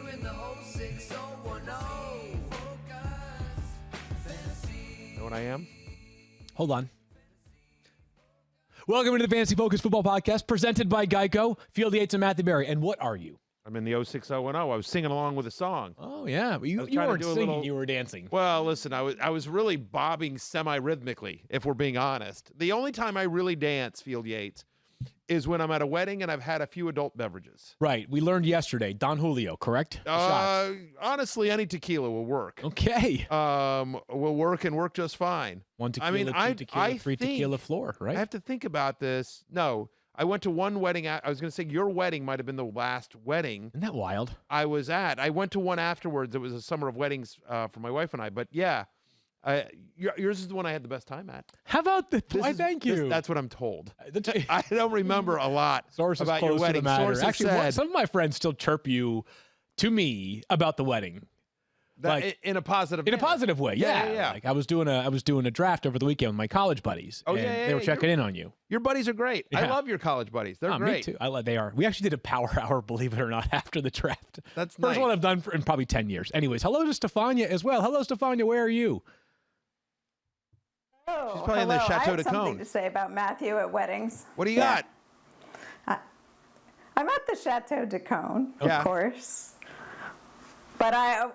We're in the 06010. Know what I am? Hold on. Welcome to the Fantasy Focus Football Podcast, presented by Geico. Field Yates and Matthew Berry. And what are you? I'm in the 06010. I was singing along with a song. Oh, yeah. You trying weren't to do singing, you were dancing. Well, listen, I was really bobbing semi-rhythmically, if we're being honest. The only time I really dance, Field Yates, is when I'm at a wedding and I've had a few adult beverages. Right. We learned yesterday. Don Julio, correct? Honestly, any tequila will work. Okay. Will work and work just fine. One tequila, two tequila, three tequila floor, right? I have to think about this. No, I went to one wedding. I was going to say your wedding might have been the last wedding. Isn't that wild? I was at. I went to one afterwards. It was a summer of weddings for my wife and I. But yeah, yours is the one I had the best time at. How about the? Thank you. That's what I'm told. I don't remember a lot Sources about close your wedding. to the matter. Sources Actually, said some of my friends still chirp you to me about the wedding. that in a positive In a manner. positive way, yeah. Like I was doing a draft over the weekend with my college buddies. Oh, and yeah, they were checking in on you. Your buddies are great. I Yeah. love your college buddies. They're great. Me too. They are. We actually did a power hour, believe it or not, after the draft. That's First nice. one I've done in probably 10 years. Anyways, hello to Stefania as well. Hello, Stefania. Where are you? Oh, She's probably in the Chateau I have de something Cone. to say about Matthew at weddings. What do you got? I'm at the Chateau de Cone, Yeah. of course. But I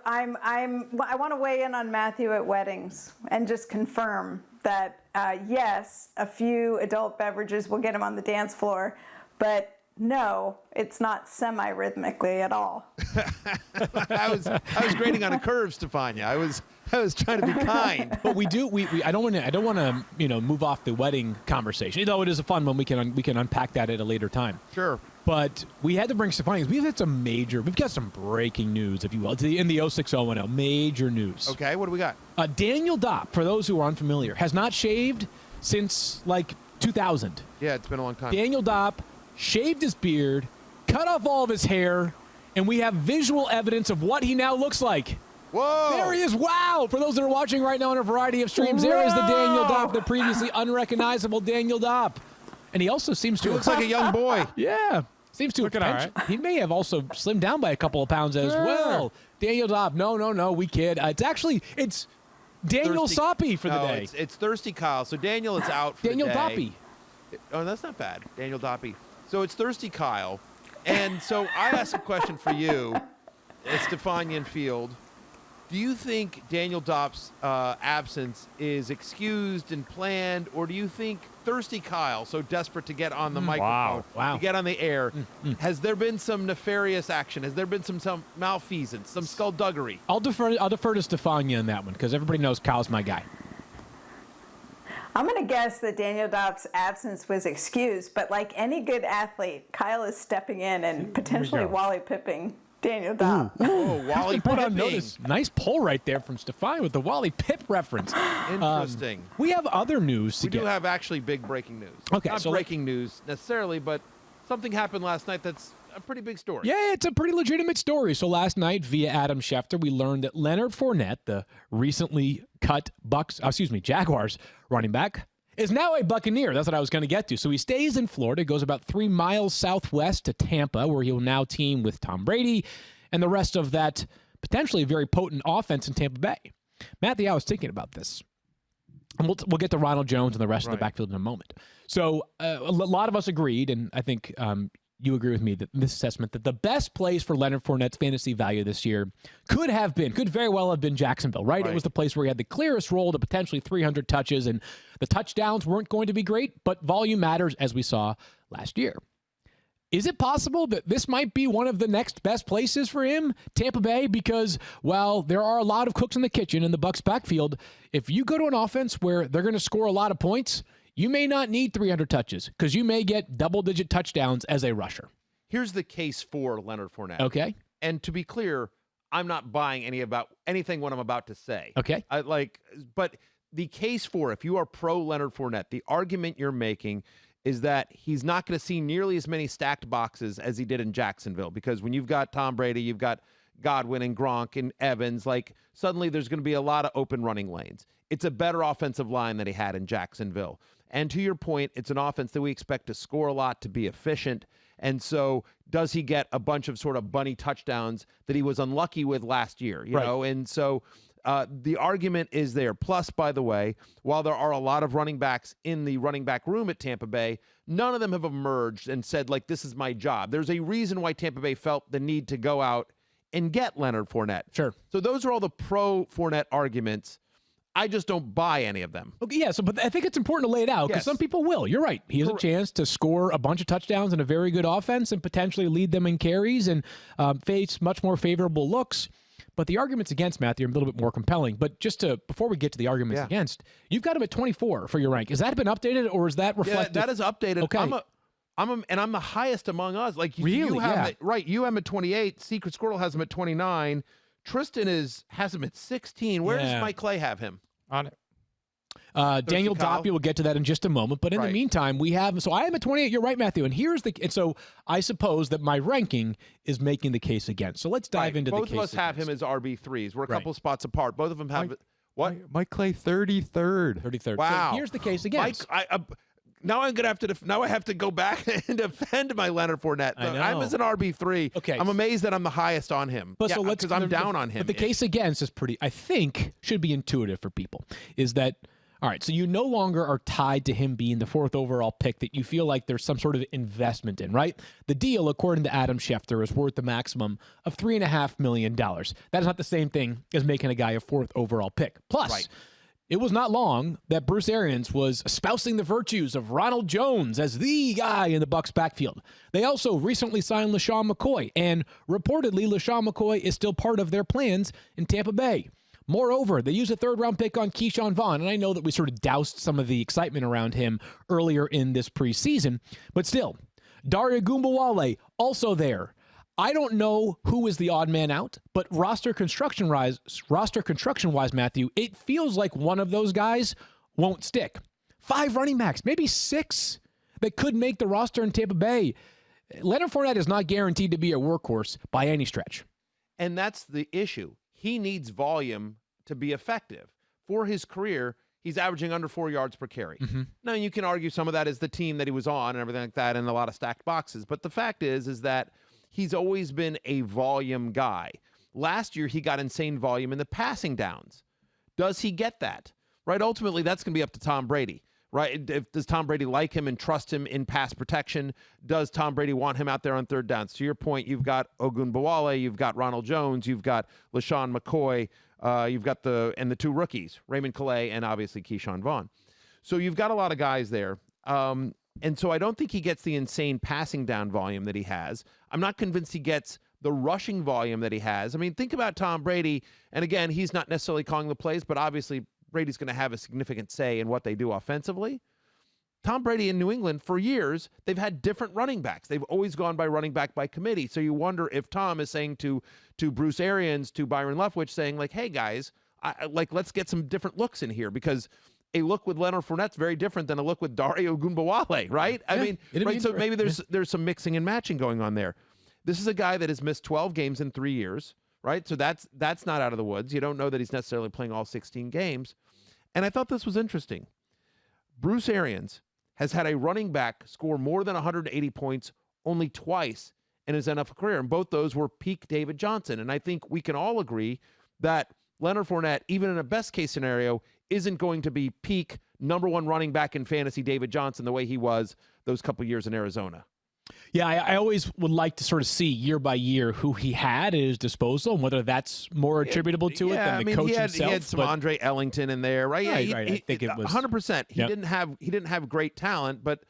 want to weigh in on Matthew at weddings and just confirm that, yes, a few adult beverages will get him on the dance floor, but no, it's not semi-rhythmically at all. I was grading on a curve, Stefania. I was trying to be kind. But we I don't want to move off the wedding conversation. Though it is a fun one, we can unpack that at a later time. Sure. But we had to bring Stefania. We've got some breaking news, if you will, in the 06010. Major news. Okay, what do we got? Daniel Dopp, for those who are unfamiliar, has not shaved since like 2000. Yeah, it's been a long time. Daniel Dopp shaved his beard, cut off all of his hair, and we have visual evidence of what he now looks like. Whoa! There he is. Wow. For those that are watching right now on a variety of streams, there is the Daniel Dopp, the previously unrecognizable Daniel Dopp. And he also seems to... He looks like a young boy. Yeah. Seems to Looking all right. He may have also slimmed down by a couple of pounds as well. Daniel Dopp. No, we kid. It's Daniel Thirsty- Soppy for the day. It's Thirsty Kyle. So Daniel is out for Daniel the day. Doppy. Oh, that's not bad. Daniel Doppy. So it's Thirsty Kyle. And so I asked a question for you, Stefania and Field. Do you think Daniel Dopp's absence is excused and planned, or do you think Thirsty Kyle, so desperate to get on the microphone, Wow. to get on the air, has there been some nefarious action? Has there been some malfeasance, some skullduggery? I'll defer to Stefania on that one because everybody knows Kyle's my guy. I'm going to guess that Daniel Dopp's absence was excused, but like any good athlete, Kyle is stepping in and potentially Wally Pipping Daniel Dopp. Oh, Wally Put on Pipping. notice. Nice pull right there from Stefania with the Wally Pip reference. Interesting. We have other news to We get. do have actually big breaking news. Okay, Not so breaking news necessarily, but something happened last night that's a pretty big story. Yeah, it's a pretty legitimate story. So last night, via Adam Schefter, we learned that Leonard Fournette, the recently cut Jaguars running back, is now a Buccaneer. That's what I was going to get to. So he stays in Florida, goes about 3 miles southwest to Tampa, where he will now team with Tom Brady and the rest of that potentially very potent offense in Tampa Bay. Matthew, I was thinking about this. And we'll get to Ronald Jones and the rest of the backfield in a moment. So a lot of us agreed, and I think you agree with me that this assessment that the best place for Leonard Fournette's fantasy value this year could very well have been Jacksonville, right? It was the place where he had the clearest role to potentially 300 touches, and the touchdowns weren't going to be great, but volume matters, as we saw last year. Is it possible that this might be one of the next best places for him, Tampa Bay? Because while there are a lot of cooks in the kitchen in the Bucs backfield, if you go to an offense where they're going to score a lot of points, you may not need 300 touches because you may get double-digit touchdowns as a rusher. Here's the case for Leonard Fournette. Okay. And to be clear, I'm not buying anything what I'm about to say. Okay. But the case for, if you are pro Leonard Fournette, the argument you're making is that he's not going to see nearly as many stacked boxes as he did in Jacksonville, because when you've got Tom Brady, you've got Godwin and Gronk and Evans, suddenly there's going to be a lot of open running lanes. It's a better offensive line than he had in Jacksonville. And to your point, it's an offense that we expect to score a lot, to be efficient. And so does he get a bunch of sort of bunny touchdowns that he was unlucky with last year, you know? And so the argument is there. Plus, by the way, while there are a lot of running backs in the running back room at Tampa Bay, none of them have emerged and said, like, this is my job. There's a reason why Tampa Bay felt the need to go out and get Leonard Fournette. Sure. So those are all the pro-Fournette arguments. I just don't buy any of them. Okay, yeah, but I think it's important to lay it out because some people will. You're right. He has a chance to score a bunch of touchdowns in a very good offense and potentially lead them in carries and face much more favorable looks. But the arguments against, Matthew, are a little bit more compelling. But before we get to the arguments against, you've got him at 24 for your rank. Has that been updated or is that reflected? Yeah, that is updated. Okay. I'm the highest among us. Like really? You have you have him at 28. Secret Squirrel has him at 29. Tristan has him at 16. Where does Mike Clay have him? On it. Daniel Doppie, we'll get to that in just a moment. But in the meantime, we have, so I am at 28. You're right, Matthew. And so I suppose that my ranking is making the case against. So let's dive into Both the case. Both of us have him as RB3s. We're a couple spots apart. Both of them have Mike Clay 33rd. 33rd. Wow. So here's the case against. Now I'm gonna have to go back and defend my Leonard Fournette. I'm as an RB3. Okay. I'm amazed that I'm the highest on him. But so because I'm down on him. But the case against is I think, should be intuitive for people. Is that, all right, so you no longer are tied to him being the 4th overall pick that you feel like there's some sort of investment in, right? The deal, according to Adam Schefter, is worth the maximum of $3.5 million. That is not the same thing as making a guy a 4th overall pick. Plus, it was not long that Bruce Arians was espousing the virtues of Ronald Jones as the guy in the Bucs backfield. They also recently signed LaShawn McCoy, and reportedly LaShawn McCoy is still part of their plans in Tampa Bay. Moreover, they used a 3rd-round pick on Keyshawn Vaughn, and I know that we sort of doused some of the excitement around him earlier in this preseason, but still, Dario Gumbawale also there. I don't know who is the odd man out, but roster construction-wise, Matthew, it feels like one of those guys won't stick. 5 running backs, maybe 6 that could make the roster in Tampa Bay. Leonard Fournette is not guaranteed to be a workhorse by any stretch. And that's the issue. He needs volume to be effective. For his career, he's averaging under 4 yards per carry. Now, you can argue some of that is the team that he was on and everything like that and a lot of stacked boxes. But the fact is that he's always been a volume guy. Last year, he got insane volume in the passing downs. Does he get that? Right? Ultimately, that's going to be up to Tom Brady. Right? Does Tom Brady like him and trust him in pass protection? Does Tom Brady want him out there on 3rd downs? To your point, you've got Ogunbowale, you've got Ronald Jones, you've got LaShawn McCoy, you've got the 2 rookies, Raymond Calais and obviously Keyshawn Vaughn. So you've got a lot of guys there. And so I don't think he gets the insane passing down volume that he has. I'm not convinced he gets the rushing volume that he has. I mean, think about Tom Brady. And again, he's not necessarily calling the plays, but obviously Brady's going to have a significant say in what they do offensively. Tom Brady in New England, for years, they've had different running backs. They've always gone by running back by committee. So you wonder if Tom is saying to Bruce Arians, to Byron Leftwich, saying like, hey, guys, let's get some different looks in here because a look with Leonard Fournette's very different than a look with Dario Gumbawale, right? I mean, right? So maybe there's some mixing and matching going on there. This is a guy that has missed 12 games in 3 years, right? So that's not out of the woods. You don't know that he's necessarily playing all 16 games. And I thought this was interesting. Bruce Arians has had a running back score more than 180 points only twice in his NFL career, and both those were peak David Johnson. And I think we can all agree that Leonard Fournette, even in a best-case scenario, isn't going to be peak #1 running back in fantasy David Johnson the way he was those couple years in Arizona. Yeah, I always would like to sort of see year by year who he had at his disposal and whether that's more attributable to it than the coach himself. He had some Andre Ellington in there, right? Right. I think it was 100%. He didn't have great talent, but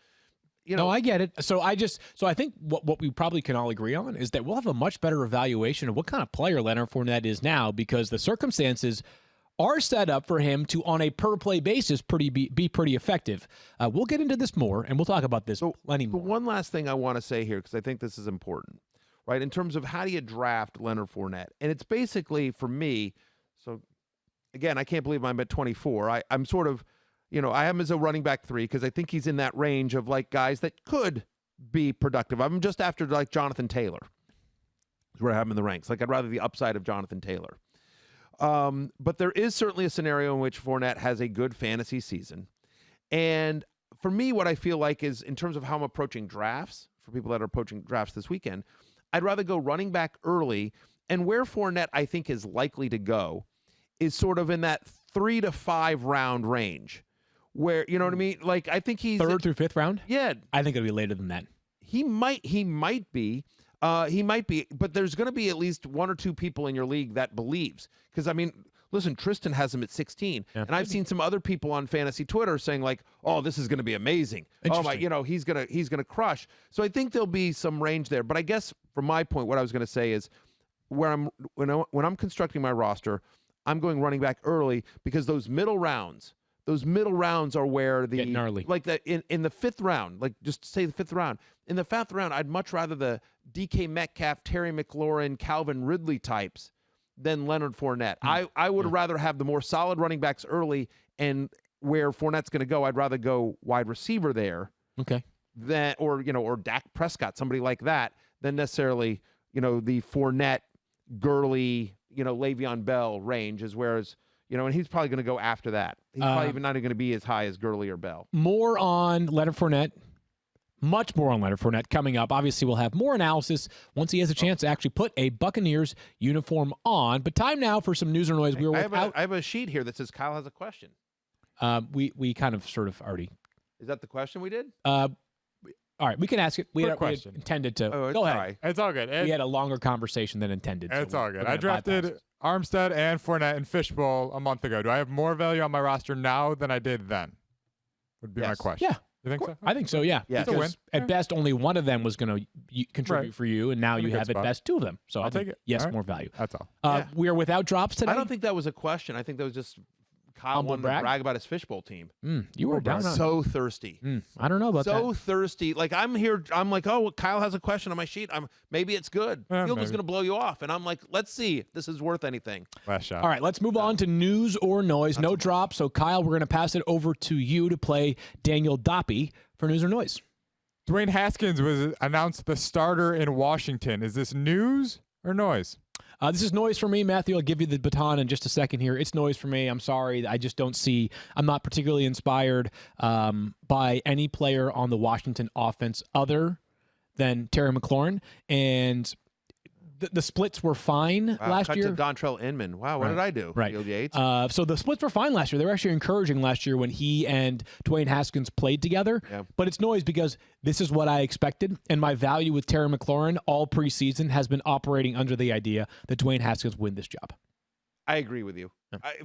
you know. No, I get it. So I think what we probably can all agree on is that we'll have a much better evaluation of what kind of player Leonard Fournette is now because the circumstances are set up for him to, on a per-play basis, be pretty effective. We'll get into this more, and we'll talk about this plenty more. But one last thing I want to say here, because I think this is important, right, in terms of how do you draft Leonard Fournette. And it's basically, for me, so, again, I can't believe I'm at 24. I'm sort of, I have him as a running back 3 because I think he's in that range of, like, guys that could be productive. I'm just after, like, Jonathan Taylor is where I have him in the ranks. Like, I'd rather the upside of Jonathan Taylor. But there is certainly a scenario in which Fournette has a good fantasy season. And for me, what I feel like is in terms of how I'm approaching drafts for people that are approaching drafts this weekend. I'd rather go running back early, and where Fournette I think is likely to go is sort of in that 3 to 5 round range, where, you know what I mean? Like, I think he's 3rd through 5th round. Yeah, I think it'll be later than that. He might be. But there's going to be at least 1 or 2 people in your league that believes. Because, I mean, listen, Tristan has him at 16. Yeah. And I've seen some other people on fantasy Twitter saying, like, oh, this is going to be amazing. Oh, my, he's going to crush. So I think there'll be some range there. But I guess from my point, what I was going to say is when I'm constructing my roster, I'm going running back early because those middle rounds are where the Getting gnarly. Like in the 5th round, like just say the 5th round. In the 5th round, I'd much rather the DK Metcalf, Terry McLaurin, Calvin Ridley types than Leonard Fournette. I would rather have the more solid running backs early, and where Fournette's going to go, I'd rather go wide receiver there. Okay. Or Dak Prescott, somebody like that, than necessarily, the Fournette, Gurley, Le'Veon Bell range is whereas, and he's probably going to go after that. He's probably even not going to be as high as Gurley or Bell. More on Leonard Fournette. Much more on Leonard Fournette coming up. Obviously, we'll have more analysis once he has a chance to actually put a Buccaneers uniform on. But time now for some news or noise. I have a sheet here that says Kyle has a question. We kind of sort of already. Is that the question we did? All right, we can ask it. We had question. intended to. Oh, go ahead. sorry. It's all good. We had a longer conversation than intended. It's so all good. I drafted Armstead and Fournette in Fishbowl a month ago. Do I have more value on my roster now than I did then? Would be my question. Yeah. You think so? I think so, yeah. Yes. It's a win. Because at best, only one of them was going to contribute Right. for you, and now In a you good have at spot. best 2 of them. So I'll I think, take it. yes, All right. more value. That's all. Yeah. We are without drops today. I don't think that was a question. I think that was just Kyle Humble wanted to brag? brag about his Fishbowl team. You were down on So thirsty. I don't know about that. So thirsty. Like, I'm here. I'm like, oh, Kyle has a question on my sheet. Maybe it's good. Field is maybe. going to blow you off. And I'm like, let's see if this is worth anything. Last shot. All right, let's move on to news or noise. No drop. So, Kyle, we're going to pass it over to you to play Daniel Doppy for news or noise. Dwayne Haskins was announced the starter in Washington. Is this news or noise? This is noise for me, Matthew. I'll give you the baton in just a second here. It's noise for me. I'm sorry. I just don't see. I'm not particularly inspired by any player on the Washington offense other than Terry McLaurin. And the splits were fine last cut year. to Dontrell Inman. Wow, what did I do? Right. Field Yates. So the splits were fine last year. They were actually encouraging last year when he and Dwayne Haskins played together. Yeah. But it's noise because this is what I expected. And my value with Terry McLaurin all preseason has been operating under the idea that Dwayne Haskins win this job. I agree with you.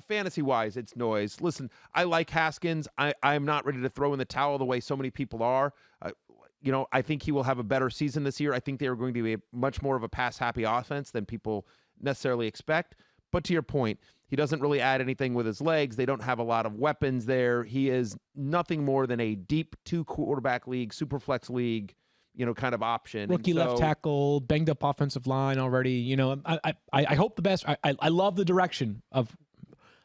Fantasy-wise, it's noise. Listen, I like Haskins. I'm not ready to throw in the towel the way so many people are. I think he will have a better season this year. I think they are going to be much more of a pass-happy offense than people necessarily expect. But to your point, he doesn't really add anything with his legs. They don't have a lot of weapons there. He is nothing more than a deep 2-quarterback league, super flex league, kind of option. Rookie left tackle, banged up offensive line already. I hope the best. I love the direction of.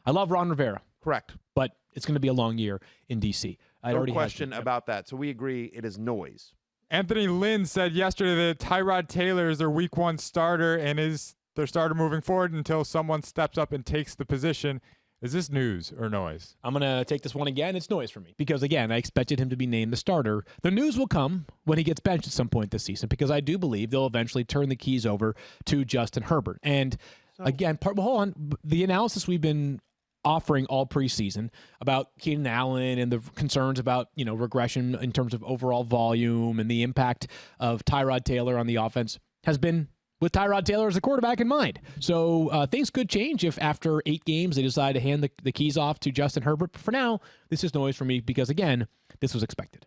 I love Ron Rivera. Correct. But it's going to be a long year in D.C. No question about that. So we agree it is noise. Anthony Lynn said yesterday that Tyrod Taylor is their week 1 starter and is their starter moving forward until someone steps up and takes the position. Is this news or noise? I'm going to take this one again. It's noise for me because, again, I expected him to be named the starter. The news will come when he gets benched at some point this season because I do believe they'll eventually turn the keys over to Justin Herbert. And, again, hold on. The analysis we've been offering all preseason about Keenan Allen and the concerns about, regression in terms of overall volume and the impact of Tyrod Taylor on the offense has been with Tyrod Taylor as a quarterback in mind. So things could change if after 8 games they decide to hand the keys off to Justin Herbert. But for now, this is noise for me because, again, this was expected.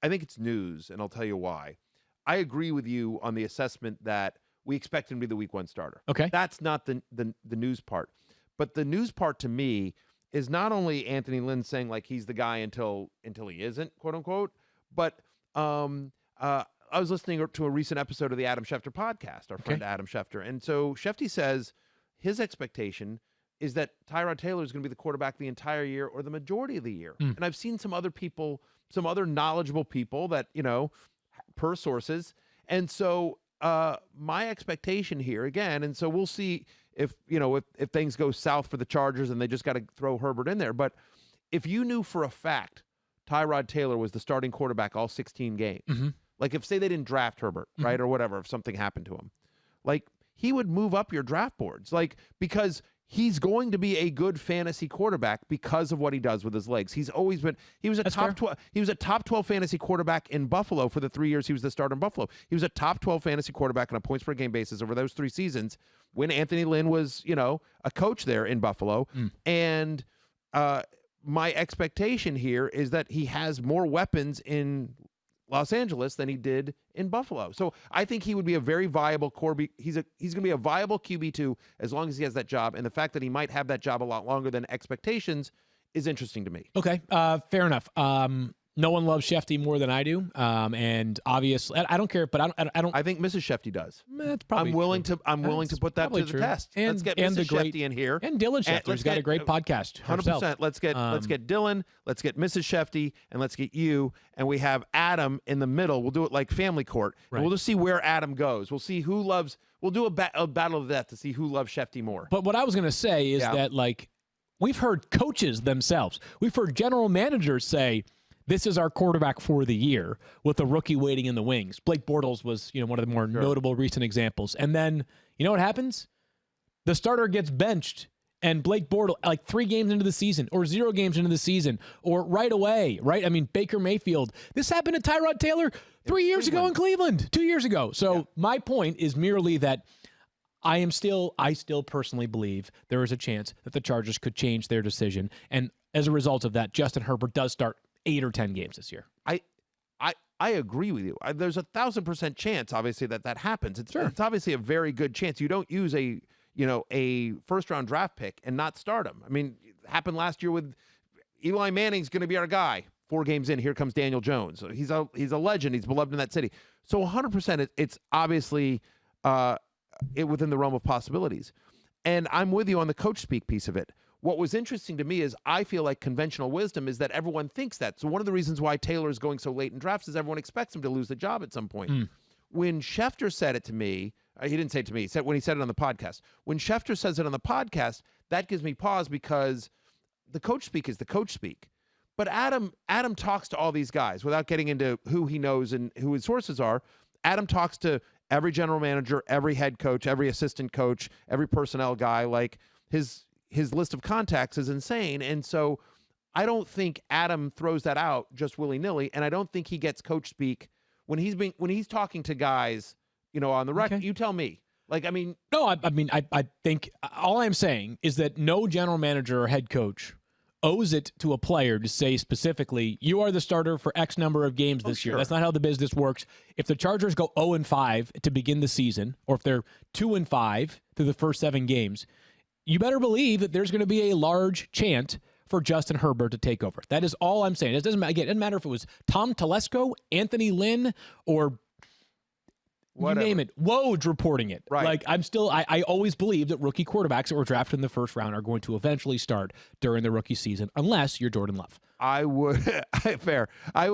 I think it's news, and I'll tell you why. I agree with you on the assessment that we expect him to be the week 1 starter. Okay. That's not the news part. But the news part to me is not only Anthony Lynn saying like he's the guy until he isn't, quote unquote, but I was listening to a recent episode of the Adam Schefter podcast, our friend Adam Schefter. And so Shefty says his expectation is that Tyrod Taylor is going to be the quarterback the entire year or the majority of the year. And I've seen some other people, some other knowledgeable people that, per sources. And so my expectation here again, and so we'll see if things go south for the Chargers and they just got to throw Herbert in there. But if you knew for a fact Tyrod Taylor was the starting quarterback all 16 games, Like if say they didn't draft Herbert, right, or whatever, if something happened to him, like he would move up your draft boards, like because he's going to be a good fantasy quarterback because of what he does with his legs. He's always been. He was a top 12. He was a top 12 fantasy quarterback in Buffalo for the 3 years he was the starter in Buffalo. He was a top 12 fantasy quarterback on a points per game basis over those 3 seasons when Anthony Lynn was, a coach there in Buffalo. And my expectation here is that he has more weapons in Los Angeles than he did in Buffalo. So I think he would be a very viable QB. He's going to be a viable QB2 as long as he has that job. And the fact that he might have that job a lot longer than expectations is interesting to me. Okay, fair enough. No one loves Shefty more than I do, and obviously, I don't care. But I don't. I think Mrs. Shefty does. That's probably. I'm willing to put that to the test. And, let's get and Mrs. the Shefty in here. And Dylan Schefter's got a great podcast. 100%. Let's get Dylan. Let's get Mrs. Shefty, and let's get you. And we have Adam in the middle. We'll do it like Family Court. Right. And we'll just see where Adam goes. We'll see who loves. We'll do a battle of the death to see who loves Shefty more. But what I was going to say is that we've heard coaches themselves. We've heard general managers say, this is our quarterback for the year with a rookie waiting in the wings. Blake Bortles was, one of the more notable recent examples. And then, you know what happens? The starter gets benched and Blake Bortles, like 3 games into the season or 0 games into the season or right away, right? I mean, Baker Mayfield. This happened to Tyrod Taylor 3 years ago in Cleveland, 2 years ago. So my point is merely that I still personally believe there is a chance that the Chargers could change their decision. And as a result of that, Justin Herbert does start 8 or 10 games this year. I agree with you. There's 1,000% chance, obviously, that happens. It's obviously a very good chance. You don't use a first-round draft pick and not start him. I mean, it happened last year with Eli Manning's going to be our guy. 4 games in, here comes Daniel Jones. He's a legend. He's beloved in that city. So 100%, it's obviously within the realm of possibilities. And I'm with you on the coach speak piece of it. What was interesting to me is I feel like conventional wisdom is that everyone thinks that. So one of the reasons why Taylor is going so late in drafts is everyone expects him to lose the job at some point. When Schefter said it to me, he didn't say it to me, when he said it on the podcast. When Schefter says it on the podcast, that gives me pause because the coach speak is the coach speak. But Adam talks to all these guys without getting into who he knows and who his sources are. Adam talks to every general manager, every head coach, every assistant coach, every personnel guy. Like his list of contacts is insane. And so I don't think Adam throws that out just willy-nilly. And I don't think he gets coach speak when he's talking to guys, on the record. Okay. You tell me. No, I think all I'm saying is that no general manager or head coach owes it to a player to say specifically, you are the starter for X number of games this year. That's not how the business works. If the Chargers go 0-5 to begin the season, or if they're 2-5 through the first 7 games, you better believe that there's going to be a large chance for Justin Herbert to take over. That is all I'm saying. It doesn't matter if it was Tom Telesco, Anthony Lynn, or whatever. You name it. Woj reporting it. Right. I always believe that rookie quarterbacks that were drafted in the first round are going to eventually start during the rookie season, unless you're Jordan Love. Fair. I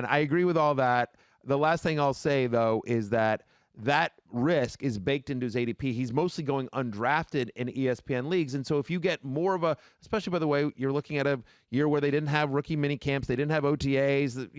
agree with all that. The last thing I'll say, though, is that risk is baked into his ADP. He's mostly going undrafted in ESPN leagues. And so if you get more of especially by the way, you're looking at a year where they didn't have rookie mini camps, they didn't have OTAs,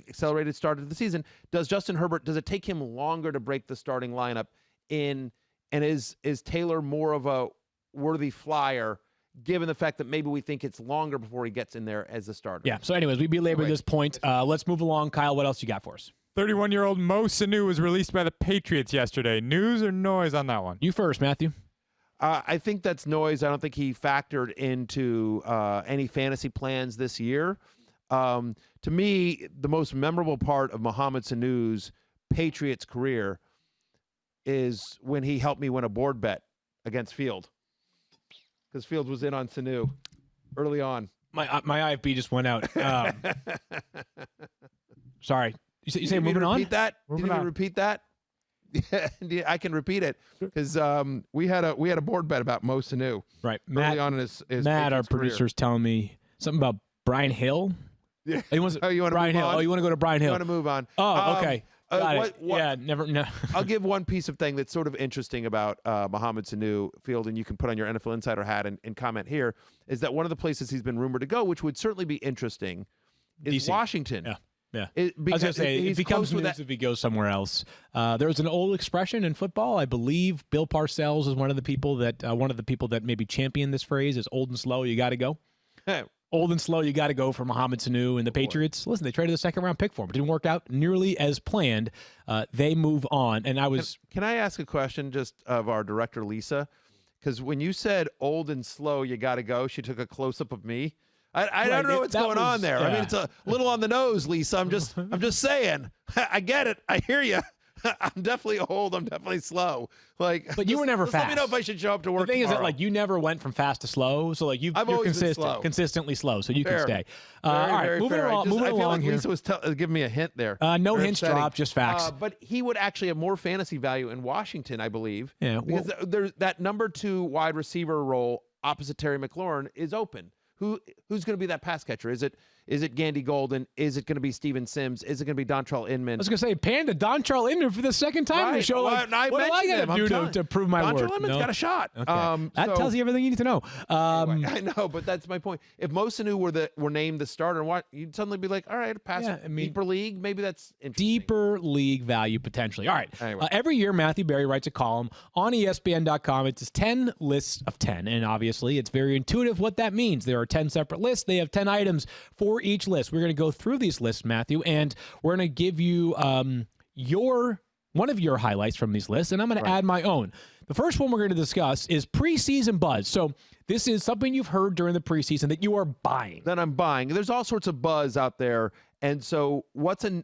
accelerated start of the season. Does it take him longer to break the starting lineup in, and is Taylor more of a worthy flyer given the fact that maybe we think it's longer before he gets in there as a starter? Yeah. So anyways, we belabored this point. Let's move along. Kyle, what else you got for us? 31-year-old Mo Sanu was released by the Patriots yesterday. News or noise on that one? You first, Matthew. I think that's noise. I don't think he factored into any fantasy plans this year. To me, the most memorable part of Mohamed Sanu's Patriots career is when he helped me win a board bet against Field, because Field was in on Sanu early on. My IFB just went out. Sorry. You say moving on? Repeat that? Did you repeat that? Yeah, I can repeat it because we had a board bet about Mo Sanu. Right. Early on in his Matt, our producer's telling me something about Brian Hill. Yeah. You want Brian Hill? Oh, you want to go to Brian Hill? You want to move on? Oh, okay. Got it. Yeah, never. No. I'll give one piece of thing that's sort of interesting about Mohamed Sanu, Field, and you can put on your NFL Insider hat and comment here, is that one of the places he's been rumored to go, which would certainly be interesting, is DC. Washington. Yeah. Yeah. It, I was going to say, he's it becomes close with news that. if he goes somewhere else. There's an old expression in football. I believe Bill Parcells is one of the people that maybe championed this phrase is old and slow, you got to go. Old and slow, you got to go for Mohamed Sanu and the Patriots. Listen, they traded the second-round pick for him. It didn't work out nearly as planned. They move on. And Can I ask a question just of our director, Lisa? Because when you said old and slow, you got to go, she took a close-up of me. I don't know what's going on there. Yeah. I mean, it's a little on the nose, Lisa. I'm just saying. I get it. I hear you. I'm definitely old. I'm definitely slow. But you were never fast. Let me know if I should show up to work. The thing tomorrow. is that you never went from fast to slow, so you're always been slow. consistently slow, so you Fair. can stay. Very, all right, very moving fair. along. I feel like here. Lisa was giving me a hint there. No Very hints upsetting. dropped, just facts. But he would actually have more fantasy value in Washington, I believe. Yeah, because there's that number 2 wide receiver role opposite Terry McLaurin is open. Who's going to be that pass catcher? Is it Gandy Golden? Is it going to be Steven Sims? Is it going to be Dontrell Inman? I was going to say, Panda Dontrell Inman for the second time in the show. Well, what do I got to do to prove my Dontrell worth? Inman's got a shot. Okay. That tells you everything you need to know. Anyway, I know, but that's my point. If Mo Sanu were named the starter, you'd suddenly be like, all right, deeper league, maybe that's interesting. Deeper league value potentially. All right. Anyway. Every year, Matthew Berry writes a column on ESPN.com. It's his 10 lists of 10, and obviously it's very intuitive what that means. There are 10 separate lists. They have 10 items for each list. We're going to go through these lists, Matthew, and we're going to give you one of your highlights from these lists, and I'm going to add my own. The first one we're going to discuss is preseason buzz. So this is something you've heard during the preseason that you are buying. That I'm buying. There's all sorts of buzz out there. And so what's a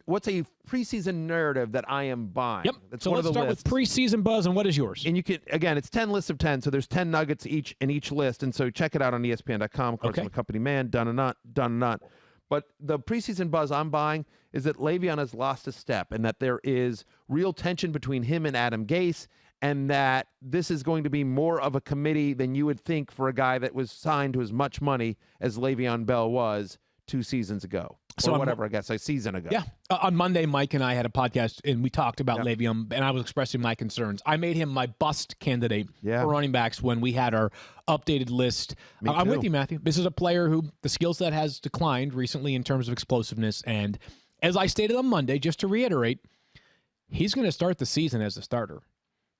preseason narrative that I am buying? Yep. That's so one let's of the start lists. with preseason buzz, and what is yours? And you can, again, it's 10 lists of 10. So there's 10 nuggets in each list. And so check it out on ESPN.com. Of course, Okay. I'm a company man, done and not. But the preseason buzz I'm buying is that Le'Veon has lost a step and that there is real tension between him and Adam Gase, and that this is going to be more of a committee than you would think for a guy that was signed to as much money as Le'Veon Bell was 2 seasons ago. Or a season ago. Yeah. On Monday, Mike and I had a podcast, and we talked about Le'Veon, and I was expressing my concerns. I made him my bust candidate for running backs when we had our updated list. I'm with you, Matthew. This is a player who the skill set has declined recently in terms of explosiveness, and as I stated on Monday, just to reiterate, he's going to start the season as a starter.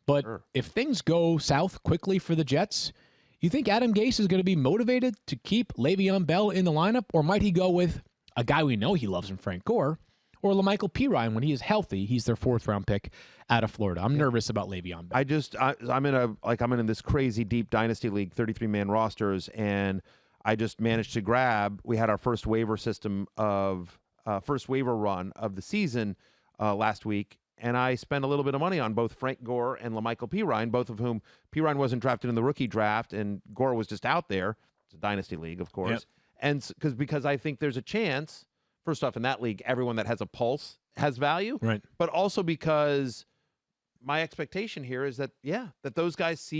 But if things go south quickly for the Jets, you think Adam Gase is going to be motivated to keep Le'Veon Bell in the lineup, or might he go with a guy we know he loves in Frank Gore, or LaMichael Pirine when he is healthy? He's their 4th-round pick out of Florida. I'm nervous about Le'Veon Bell. I'm in this crazy deep dynasty league, 33-man rosters, and I just managed to grab. We had our first waiver run of the season last week, and I spent a little bit of money on both Frank Gore and LaMichael Pirine, both of whom Pirine wasn't drafted in the rookie draft, and Gore was just out there. It's a dynasty league, of course. Yep. And because I think there's a chance, first off, in that league, everyone that has a pulse has value. Right. But also because my expectation here is that those guys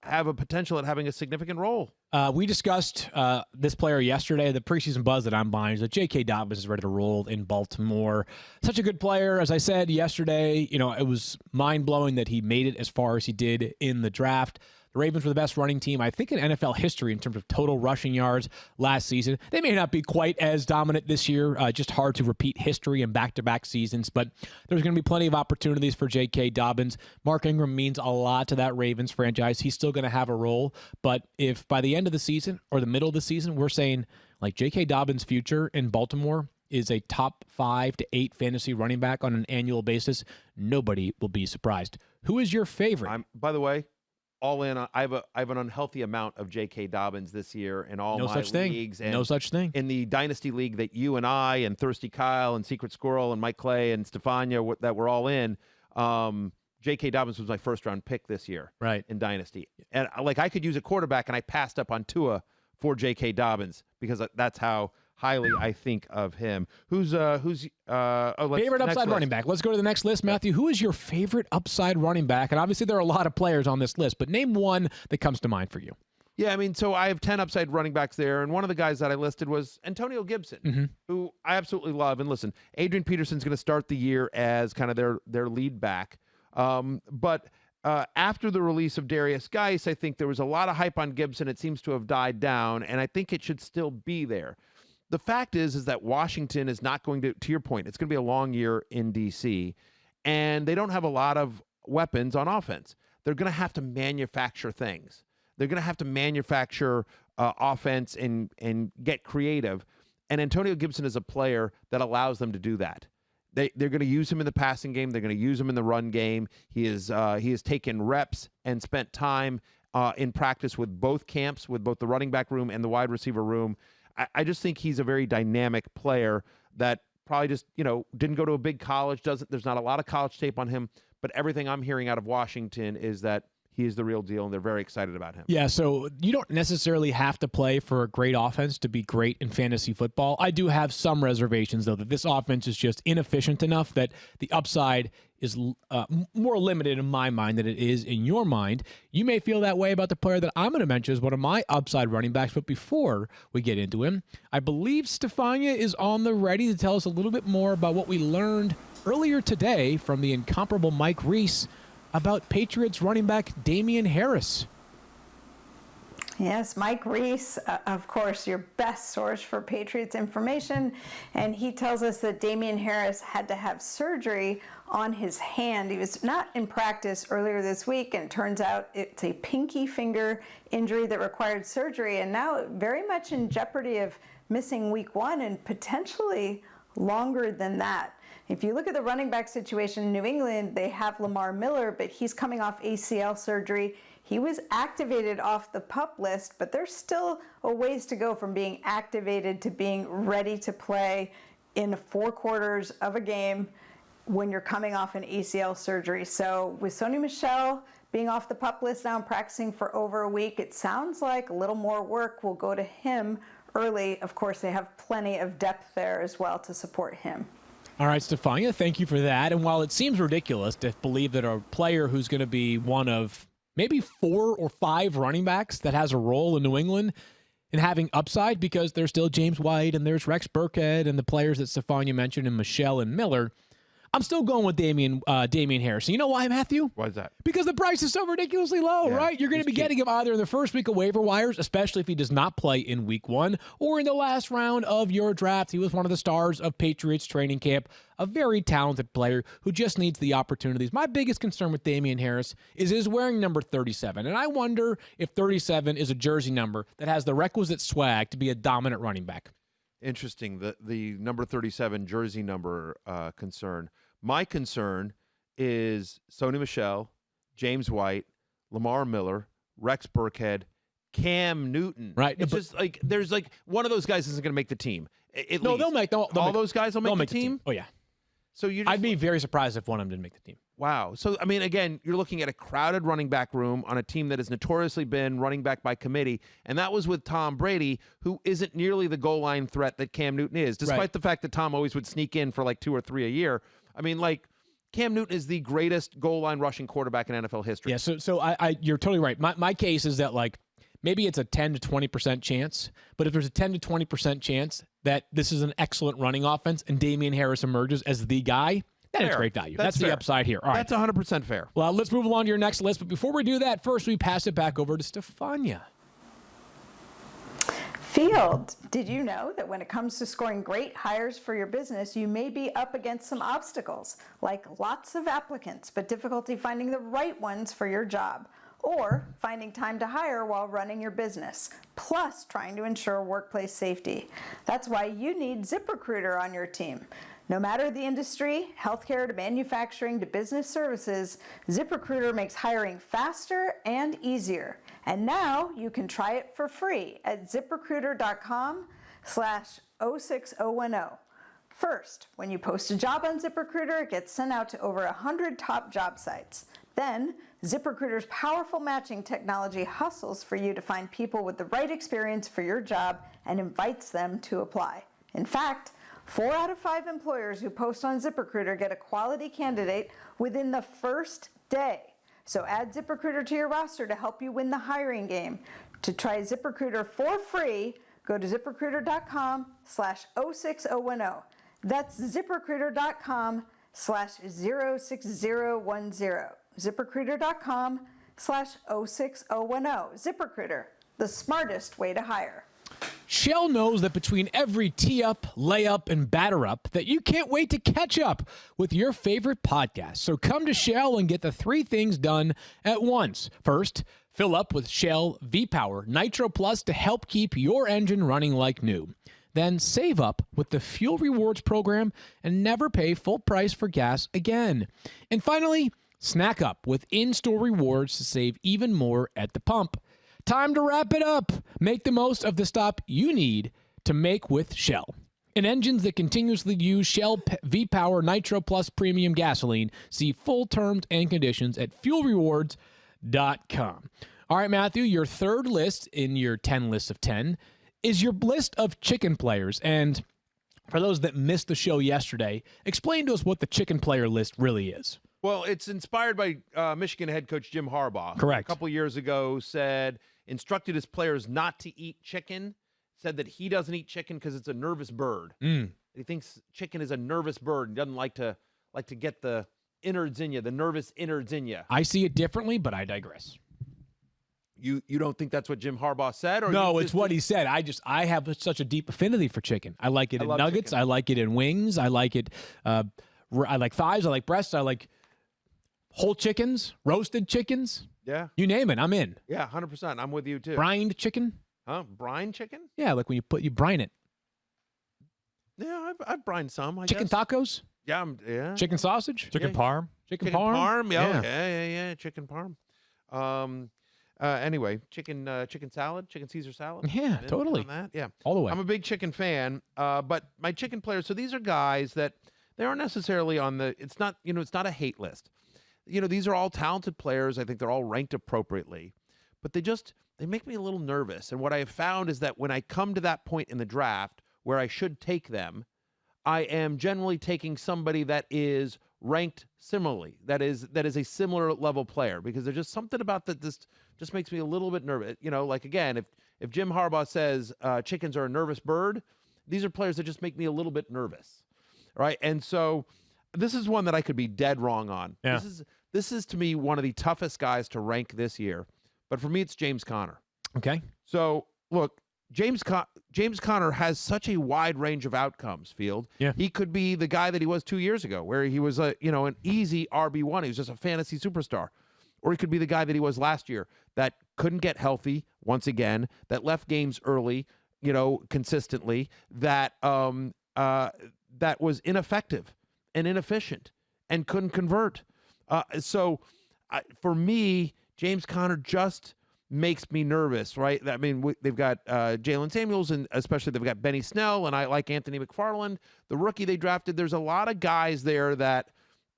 have a potential at having a significant role. We discussed this player yesterday. The preseason buzz that I'm buying is that J.K. Dobbins is ready to roll in Baltimore. Such a good player. As I said yesterday, it was mind-blowing that he made it as far as he did in the draft. The Ravens were the best running team, I think, in NFL history in terms of total rushing yards last season. They may not be quite as dominant this year, just hard to repeat history in back-to-back seasons, but there's going to be plenty of opportunities for J.K. Dobbins. Mark Ingram means a lot to that Ravens franchise. He's still going to have a role, but if by the end of the season or the middle of the season, we're saying, J.K. Dobbins' future in Baltimore is a top 5 to 8 fantasy running back on an annual basis, nobody will be surprised. Who is your favorite? By the way, all in. I have an unhealthy amount of J.K. Dobbins this year in all my leagues. No such thing. In the dynasty league that you and I and Thirsty Kyle and Secret Squirrel and Mike Clay and Stefania that we're all in, J.K. Dobbins was my first-round pick this year, right, in dynasty. And I could use a quarterback, and I passed up on Tua for J.K. Dobbins because that's how highly I think of him. Who's favorite upside running back? Let's go to the next list, Matthew. Who is your favorite upside running back? And obviously there are a lot of players on this list, but name one that comes to mind for you. Yeah, so I have 10 upside running backs there, and one of the guys that I listed was Antonio Gibson, who I absolutely love. And listen, Adrian Peterson's going to start the year as kind of their lead back. But after the release of Darius Geis, I think there was a lot of hype on Gibson. It seems to have died down, and I think it should still be there. the fact is that Washington is not going to your point, it's going to be a long year in D.C., and they don't have a lot of weapons on offense. They're going to have to manufacture things. They're going to have to manufacture offense and get creative. And Antonio Gibson is a player that allows them to do that. They're going to use him in the passing game. They're going to use him in the run game. He has taken reps and spent time in practice with both camps, with both the running back room and the wide receiver room. I just think he's a very dynamic player that probably just, didn't go to a big college. There's not a lot of college tape on him, but everything I'm hearing out of Washington is that he is the real deal, and they're very excited about him. Yeah, so you don't necessarily have to play for a great offense to be great in fantasy football. I do have some reservations, though, that this offense is just inefficient enough that the upside is more limited in my mind than it is in your mind. You may feel that way about the player that I'm going to mention as one of my upside running backs, but before we get into him, I believe Stefania is on the ready to tell us a little bit more about what we learned earlier today from the incomparable Mike Reese about Patriots running back Damien Harris. Yes, Mike Reese, of course, your best source for Patriots information, and he tells us that Damien Harris had to have surgery on his hand. He was not in practice earlier this week, and it turns out it's a pinky finger injury that required surgery, and now very much in jeopardy of missing week 1 and potentially longer than that. If you look at the running back situation in New England, they have Lamar Miller, but he's coming off ACL surgery. He was activated off the PUP list, but there's still a ways to go from being activated to being ready to play in 4 quarters of a game when you're coming off an ACL surgery. So with Sony Michel being off the PUP list now and practicing for over a week, it sounds like a little more work will go to him early. Of course, they have plenty of depth there as well to support him. All right, Stefania, thank you for that. And while it seems ridiculous to believe that a player who's going to be one of maybe 4 or 5 running backs that has a role in New England and having upside, because there's still James White and there's Rex Burkhead and the players that Stefania mentioned and Michelle and Miller, I'm still going with Damien Harris. You know why, Matthew? Why is that? Because the price is so ridiculously low, right? You're going to be getting him either in the first week of waiver wires, especially if he does not play in week 1, or in the last round of your draft. He was one of the stars of Patriots training camp, a very talented player who just needs the opportunities. My biggest concern with Damien Harris is he's wearing number 37, and I wonder if 37 is a jersey number that has the requisite swag to be a dominant running back. Interesting, the number 37 jersey number concern. My concern is Sony Michel, James White, Lamar Miller, Rex Burkhead, Cam Newton. Right. It's just like there's like one of those guys isn't going to make the team. No, they'll make those guys will make the team. Oh yeah. So I'd be very surprised if one of them didn't make the team. Wow. So, I mean, again, you're looking at a crowded running back room on a team that has notoriously been running back by committee, and that was with Tom Brady, who isn't nearly the goal line threat that Cam Newton is, despite the fact that Tom always would sneak in for like 2 or 3 a year. I mean, like, Cam Newton is the greatest goal line rushing quarterback in NFL history. Yeah, so you're totally right. My case is that, like, maybe it's a 10 to 20% chance, but if there's a 10 to 20% chance that this is an excellent running offense and Damien Harris emerges as the guy, then it's great value. That's the upside here. All right. That's 100% fair. Well, let's move along to your next list. But before we do that, first we pass it back over to Stefania. Field, did you know that when it comes to scoring great hires for your business, you may be up against some obstacles, like lots of applicants, but difficulty finding the right ones for your job, or finding time to hire while running your business, plus trying to ensure workplace safety. That's why you need ZipRecruiter on your team. No matter the industry, healthcare to manufacturing to business services, ZipRecruiter makes hiring faster and easier. And now you can try it for free at ZipRecruiter.com/06010. First, when you post a job on ZipRecruiter, it gets sent out to over 100 top job sites. Then, ZipRecruiter's powerful matching technology hustles for you to find people with the right experience for your job and invites them to apply. In fact, 4 out of 5 employers who post on ZipRecruiter get a quality candidate within the first day. So add ZipRecruiter to your roster to help you win the hiring game. To try ZipRecruiter for free, go to ZipRecruiter.com/06010. That's ZipRecruiter.com/06010. ZipRecruiter.com/06010. ZipRecruiter, the smartest way to hire. Shell knows that between every tee up, layup, and batter up, that you can't wait to catch up with your favorite podcast. So come to Shell and get the 3 things done at once. First, fill up with Shell V-Power Nitro Plus to help keep your engine running like new. Then save up with the Fuel Rewards program and never pay full price for gas again. And finally, snack up with in-store rewards to save even more at the pump. Time to wrap it up. Make the most of the stop you need to make with Shell. In engines that continuously use Shell V-Power Nitro Plus Premium Gasoline, see full terms and conditions at fuelrewards.com. All right, Matthew, your third list in your 10 list of 10 is your list of chicken players. And for those that missed the show yesterday, explain to us what the chicken player list really is. Well, it's inspired by Michigan head coach Jim Harbaugh. Correct. A couple years ago instructed his players not to eat chicken, said that he doesn't eat chicken because it's a nervous bird. He thinks chicken is a nervous bird and doesn't like to get the innards in you, the nervous innards in you. I see it differently, but I digress. You don't think that's what Jim Harbaugh said? Or No, it's what he said. I have such a deep affinity for chicken. I like it in nuggets. Chicken. I like it in wings. I like it. I like thighs. I like breasts. I like whole chickens, roasted chickens. Yeah. You name it, I'm in. Yeah, 100%. I'm with you too. Brined chicken. Huh? Brine chicken? Yeah, like when you brine it. Yeah, I've brined some. I Chicken guess. tacos. Yeah, yeah. Chicken sausage. Chicken parm. Chicken Chicken parm. parm. Yeah. Chicken parm. Anyway, chicken salad, chicken Caesar salad. Yeah, I'm in totally. on that. Yeah. All the way. I'm a big chicken fan, but my chicken players, so these are guys that they aren't necessarily on the, it's not a hate list. These are all talented players. I think they're all ranked appropriately, but they make me a little nervous. And what I have found is that when I come to that point in the draft where I should take them, I am generally taking somebody that is ranked similarly, that is a similar level player, because there's just something about that this just makes me a little bit nervous. Like again, if Jim Harbaugh says chickens are a nervous bird, these are players that just make me a little bit nervous, right? And so this is one that I could be dead wrong on. Yeah. This is to me one of the toughest guys to rank this year, but for me it's James Conner. Okay. So look, James Conner has such a wide range of outcomes, Field. Yeah. He could be the guy that he was 2 years ago, where he was an easy RB1. He was just a fantasy superstar. Or he could be the guy that he was last year that couldn't get healthy once again, that left games early, consistently, that was ineffective and inefficient and couldn't convert. For me, James Conner just makes me nervous, right? I mean, they've got Jalen Samuels, and especially they've got Benny Snell, and I like Anthony McFarland, the rookie they drafted. There's a lot of guys there that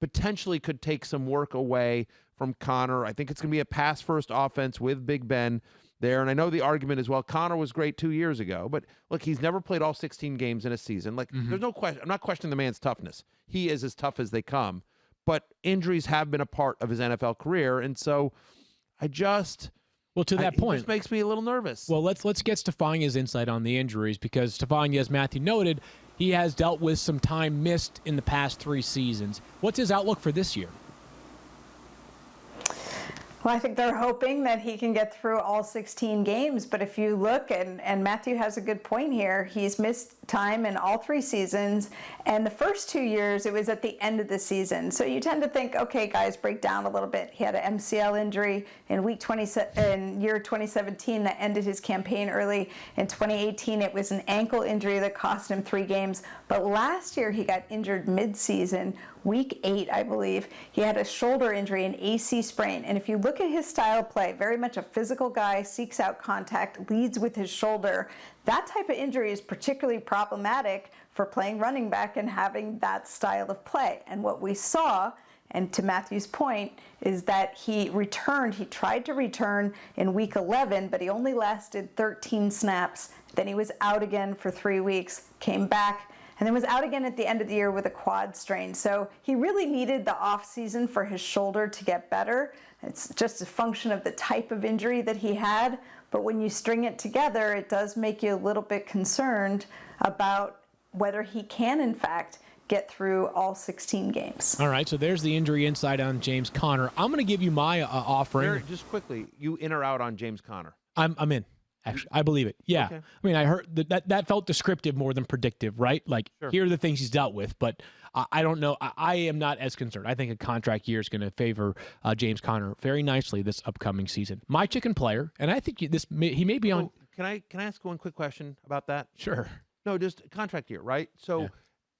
potentially could take some work away from Conner. I think it's going to be a pass-first offense with Big Ben there. And I know the argument is, well, Conner was great 2 years ago, but look, he's never played all 16 games in a season. There's no question. I'm not questioning the man's toughness. He is as tough as they come, but injuries have been a part of his NFL career. And so Well, to that point, it just makes me a little nervous. Well, let's get Stefania's insight on the injuries, because Stefania, as Matthew noted, he has dealt with some time missed in the past 3 seasons. What's his outlook for this year? Well, I think they're hoping that he can get through all 16 games. But if you look, and Matthew has a good point here, he's missed time in all 3 seasons. And the first 2 years, it was at the end of the season. So you tend to think, okay, guys, break down a little bit. He had an MCL injury in year 2017 that ended his campaign early. In 2018, it was an ankle injury that cost him 3 games. But last year, he got injured mid-season. Week 8, I believe, he had a shoulder injury, an AC sprain. And if you look at his style of play, very much a physical guy, seeks out contact, leads with his shoulder. That type of injury is particularly problematic for playing running back and having that style of play. And what we saw, and to Matthew's point, is that he tried to return in week 11, but he only lasted 13 snaps. Then he was out again for 3 weeks, came back, and then was out again at the end of the year with a quad strain. So he really needed the offseason for his shoulder to get better. It's just a function of the type of injury that he had. But when you string it together, it does make you a little bit concerned about whether he can, in fact, get through all 16 games. All right, so there's the injury insight on James Conner. I'm going to give you my offering. Just quickly, you in or out on James Conner? I'm in. Actually, I believe it. Yeah. Okay. I mean, I heard that felt descriptive more than predictive, right? Like, here are the things he's dealt with, but I don't know. I am not as concerned. I think a contract year is going to favor James Conner very nicely this upcoming season. My chicken player, and I think he may be on. Can I ask one quick question about that? Sure. No, just contract year, right? So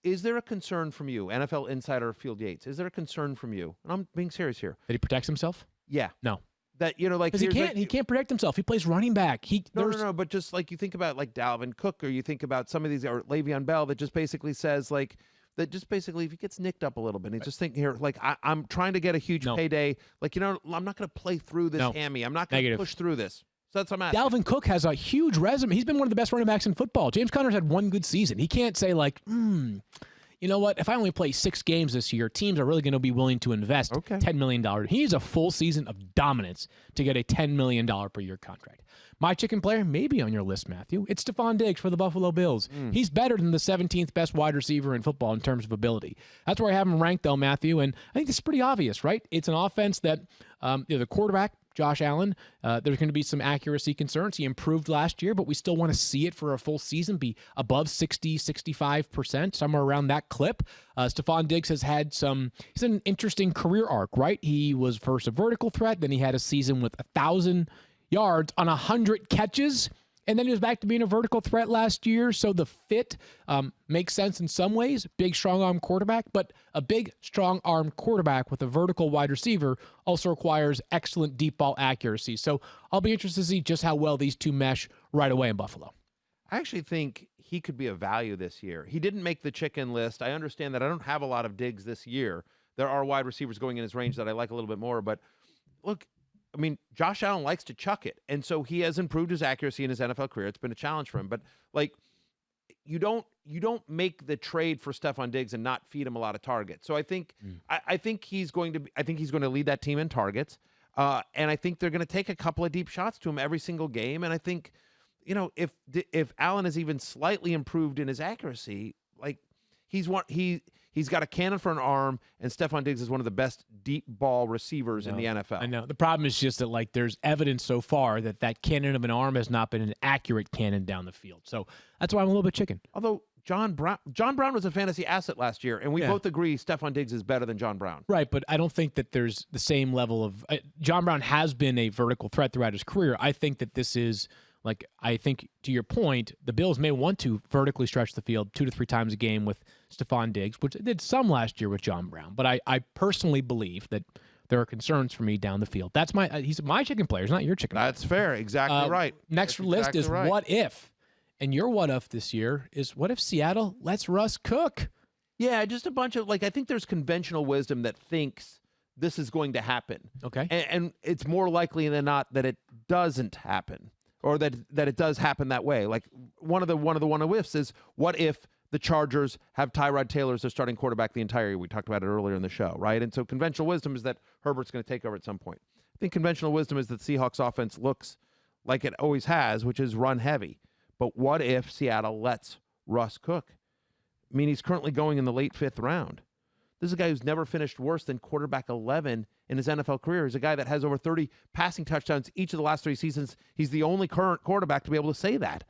is there a concern from you, NFL insider Field Yates? Is there a concern from you? And I'm being serious here. That he protects himself? Yeah. No. That, like, because he can't protect himself. He plays running back. No. But just like you think about like Dalvin Cook, or you think about some of these, or Le'Veon Bell, that just basically says like that. Just basically, if he gets nicked up a little bit, he's just thinking here, like I'm trying to get a huge payday. Like, I'm not going to play through this hammy. I'm not going to push through this. So that's what I'm asking. Dalvin Cook has a huge resume. He's been one of the best running backs in football. James Conner's had one good season. He can't say like, you know what? If I only play 6 games this year, teams are really going to be willing to invest $10 million. He needs a full season of dominance to get a $10 million per year contract. My chicken player may be on your list, Matthew. It's Stefon Diggs for the Buffalo Bills. He's better than the 17th best wide receiver in football in terms of ability. That's where I have him ranked, though, Matthew. And I think this is pretty obvious, right? It's an offense that the quarterback, Josh Allen, there's going to be some accuracy concerns. He improved last year, but we still want to see it for a full season be above 60, 65%, somewhere around that clip. Stefon Diggs he's an interesting career arc, right? He was first a vertical threat, then he had a season with 1,000 yards on 100 catches. And then he was back to being a vertical threat last year. So the fit makes sense in some ways. Big, strong-arm quarterback. But a big, strong-arm quarterback with a vertical wide receiver also requires excellent deep ball accuracy. So I'll be interested to see just how well these two mesh right away in Buffalo. I actually think he could be a value this year. He didn't make the chicken list. I understand that I don't have a lot of Diggs this year. There are wide receivers going in his range that I like a little bit more. But look, I mean, Josh Allen likes to chuck it, and so he has improved his accuracy in his NFL career. It's been a challenge for him, but like, you don't make the trade for Stefon Diggs and not feed him a lot of targets. So I think I think he's going to lead that team in targets, and I think they're going to take a couple of deep shots to him every single game. And I think, if Allen is even slightly improved in his accuracy, like He's got a cannon for an arm, and Stefon Diggs is one of the best deep ball receivers in the NFL. I know. The problem is just that, like, there's evidence so far that cannon of an arm has not been an accurate cannon down the field. So that's why I'm a little bit chicken. Although John Brown was a fantasy asset last year, and we both agree Stefon Diggs is better than John Brown. Right, but I don't think that there's the same level of John Brown has been a vertical threat throughout his career. I think that this is like, I think to your point, the Bills may want to vertically stretch the field 2 to 3 times a game with Stefon Diggs, which they did some last year with John Brown. But I personally believe that there are concerns for me down the field. That's he's my chicken player. He's not your chicken player. That's fair. Exactly right. Next list is right. What if? And your what if this year is what if Seattle lets Russ cook? Yeah, just a bunch of, like, I think there's conventional wisdom that thinks this is going to happen. Okay. And it's more likely than not that it doesn't happen, or that it does happen that way. Like, one of the what ifs is, what if the Chargers have Tyrod Taylor as their starting quarterback the entire year? We talked about it earlier in the show, right? And so conventional wisdom is that Herbert's going to take over at some point. I think conventional wisdom is that the Seahawks offense looks like it always has, which is run heavy. But what if Seattle lets Russ cook? I mean, he's currently going in the late 5th round. This is a guy who's never finished worse than quarterback 11 in his NFL career. He's a guy that has over 30 passing touchdowns each of the last 3 seasons. He's the only current quarterback to be able to say that.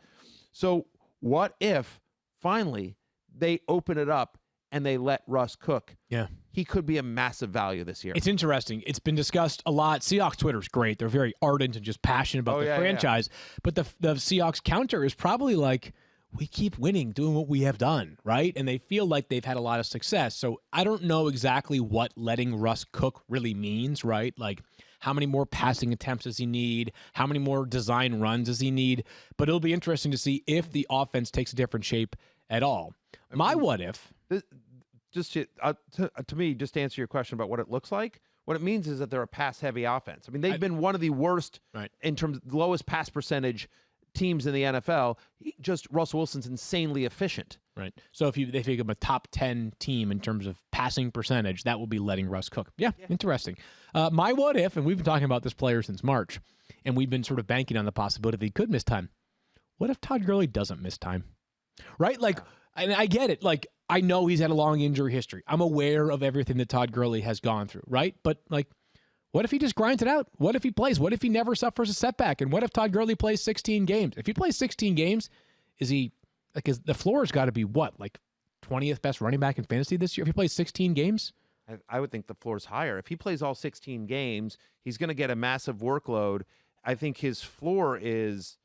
So what if finally they open it up and they let Russ cook? Yeah. He could be a massive value this year. It's interesting. It's been discussed a lot. Seahawks Twitter's great. They're very ardent and just passionate about the franchise. Yeah. But the Seahawks counter is probably like, we keep winning, doing what we have done, right? And they feel like they've had a lot of success. So I don't know exactly what letting Russ cook really means, right? Like, how many more passing attempts does he need? How many more design runs does he need? But it'll be interesting to see if the offense takes a different shape at all. My what if... to me, just to answer your question about what it looks like, what it means is that they're a pass-heavy offense. I mean, they've been one of the worst in terms of the lowest pass percentage teams in the NFL. Just Russell Wilson's insanely efficient. Right. So if they think of a top 10 team in terms of passing percentage, that will be letting Russ cook. Yeah. Interesting. My what if, and we've been talking about this player since March, and we've been sort of banking on the possibility that he could miss time. What if Todd Gurley doesn't miss time? Right? Like, and I get it. Like, I know he's had a long injury history. I'm aware of everything that Todd Gurley has gone through, right? But, like, What if he just grinds it out? What if he plays? What if he never suffers a setback? And what if Todd Gurley plays 16 games? If he plays 16 games, the floor's got to be what, like 20th best running back in fantasy this year? If he plays 16 games? I would think the floor's higher. If he plays all 16 games, he's going to get a massive workload. I think his floor is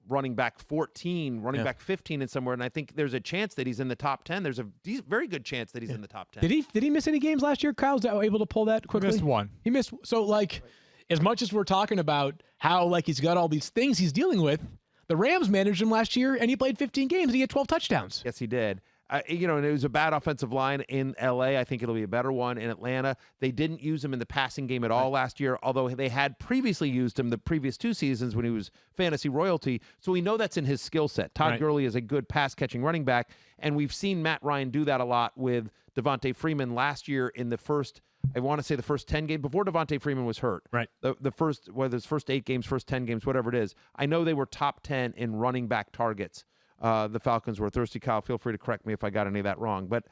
running back 14, running back 15 and somewhere, and I think there's a chance that he's in the top 10. There's a very good chance that he's in the top 10. Did he miss any games last year? Kyle's able to pull that quickly? He missed one. He missed. So, like, as much as we're talking about how, like, he's got all these things he's dealing with, the Rams managed him last year, and he played 15 games, and he had 12 touchdowns. Yes, he did. And it was a bad offensive line in L.A. I think it'll be a better one in Atlanta. They didn't use him in the passing game at all last year, although they had previously used him the previous 2 seasons when he was fantasy royalty. So we know that's in his skill set. Todd Gurley is a good pass-catching running back, and we've seen Matt Ryan do that a lot with Devontae Freeman last year in the first, I want to say the first 10 games, before Devontae Freeman was hurt. Right. The first, whether it's first 8 games, first 10 games, whatever it is. I know they were top 10 in running back targets. The Falcons were. Thirsty Kyle, feel free to correct me if I got any of that wrong. But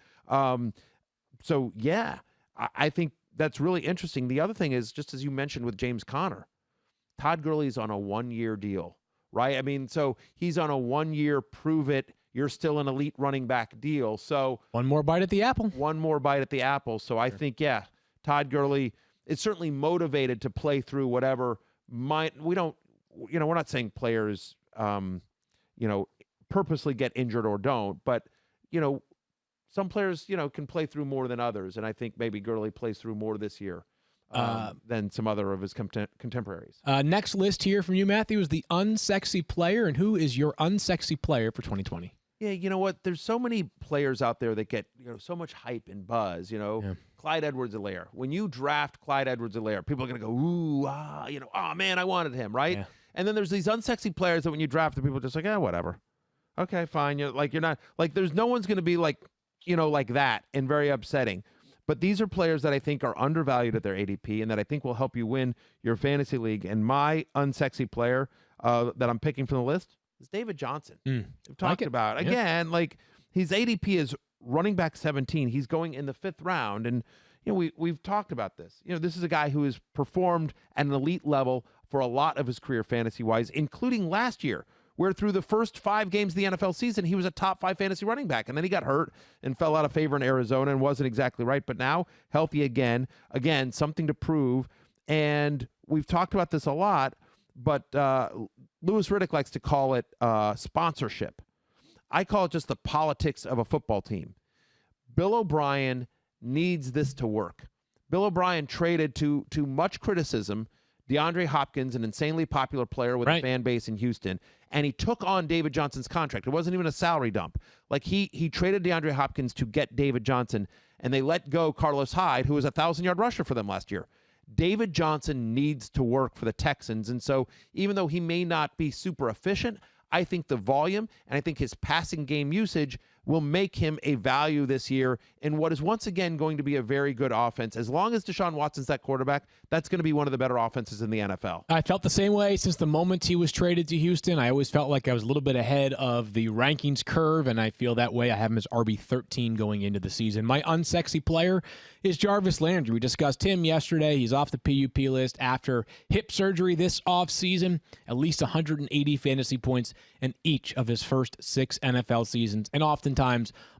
so, yeah, I think that's really interesting. The other thing is, just as you mentioned with James Conner, Todd Gurley's on a 1-year deal, right? I mean, so he's on a 1-year prove it, you're still an elite running back deal. So one more bite at the apple. One more bite at the apple. So I think, yeah, Todd Gurley is certainly motivated to play through whatever we're not saying players, purposely get injured or don't, but some players can play through more than others, and I think maybe Gurley plays through more this year than some other of his contemporaries. Next list here from you, Matthew, is the unsexy player, and who is your unsexy player for 2020? Yeah, you know what? There's so many players out there that get so much hype and buzz. Clyde Edwards-Helaire. When you draft Clyde Edwards-Helaire, people are gonna go, ooh, oh man, I wanted him, right? Yeah. And then there's these unsexy players that when you draft them, people are just like, whatever. Okay, fine. You're not like there's no one's going to be like that and very upsetting. But these are players that I think are undervalued at their ADP and that I think will help you win your fantasy league. And my unsexy player that I'm picking from the list is David Johnson. We've talked about again, his ADP is running back 17. He's going in the 5th round, and we've talked about this. This is a guy who has performed at an elite level for a lot of his career fantasy wise, including last year, where through the first 5 games of the NFL season, he was a top 5 fantasy running back. And then he got hurt and fell out of favor in Arizona and wasn't exactly right. But now, healthy again, something to prove. And we've talked about this a lot, but Louis Riddick likes to call it sponsorship. I call it just the politics of a football team. Bill O'Brien needs this to work. Bill O'Brien traded to much criticism DeAndre Hopkins, an insanely popular player with a fan base in Houston, and he took on David Johnson's contract. It wasn't even a salary dump. Like he traded DeAndre Hopkins to get David Johnson, and they let go Carlos Hyde, who was a 1,000-yard rusher for them last year. David Johnson needs to work for the Texans, and so even though he may not be super efficient, I think the volume and I think his passing game usage will make him a value this year in what is once again going to be a very good offense. As long as Deshaun Watson's that quarterback, that's going to be one of the better offenses in the NFL. I felt the same way since the moment he was traded to Houston. I always felt like I was a little bit ahead of the rankings curve, and I feel that way. I have him as RB13 going into the season. My unsexy player is Jarvis Landry. We discussed him yesterday. He's off the PUP list after hip surgery this offseason. At least 180 fantasy points in each of his first 6 NFL seasons, and oftentimes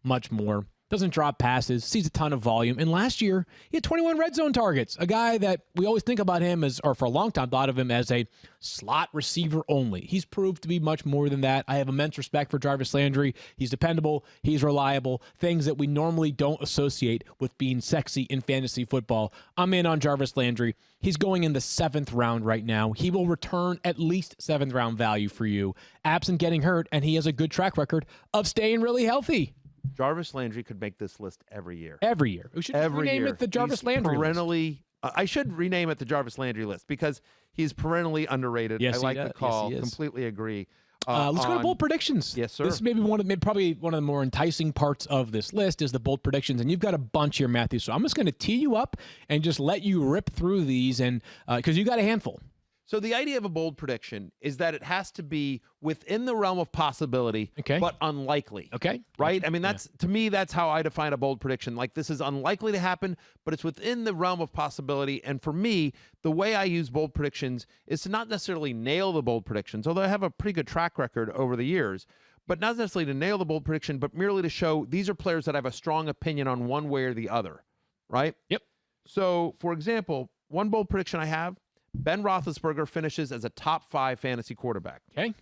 much more. Doesn't drop passes, sees a ton of volume. And last year, he had 21 red zone targets. A guy that we always think about him as, or for a long time thought of him as a slot receiver only. He's proved to be much more than that. I have immense respect for Jarvis Landry. He's dependable. He's reliable. Things that we normally don't associate with being sexy in fantasy football. I'm in on Jarvis Landry. He's going in the 7th round right now. He will return at least 7th round value for you, absent getting hurt, and he has a good track record of staying really healthy. Jarvis Landry could make this list every year. Every year. We should rename it the Jarvis Landry list. I should rename it the Jarvis Landry list because he's perennially underrated. Yes, I like the call. Yes, completely agree. Let's go to bold predictions. Yes, sir. This is probably one of the more enticing parts of this list is the bold predictions, and you've got a bunch here, Matthew. So I'm just going to tee you up and just let you rip through these, and because you got a handful. So the idea of a bold prediction is that it has to be within the realm of possibility, Okay. but unlikely. Okay. Right? I mean, to me, that's how I define a bold prediction. Like, this is unlikely to happen, but it's within the realm of possibility. And for me, the way I use bold predictions is to not necessarily nail the bold predictions, although I have a pretty good track record over the years, but not necessarily to nail the bold prediction, but merely to show these are players that I have a strong opinion on one way or the other. Right? Yep. So, for example, one bold prediction I have, Ben Roethlisberger finishes as a top 5 fantasy quarterback. Okay.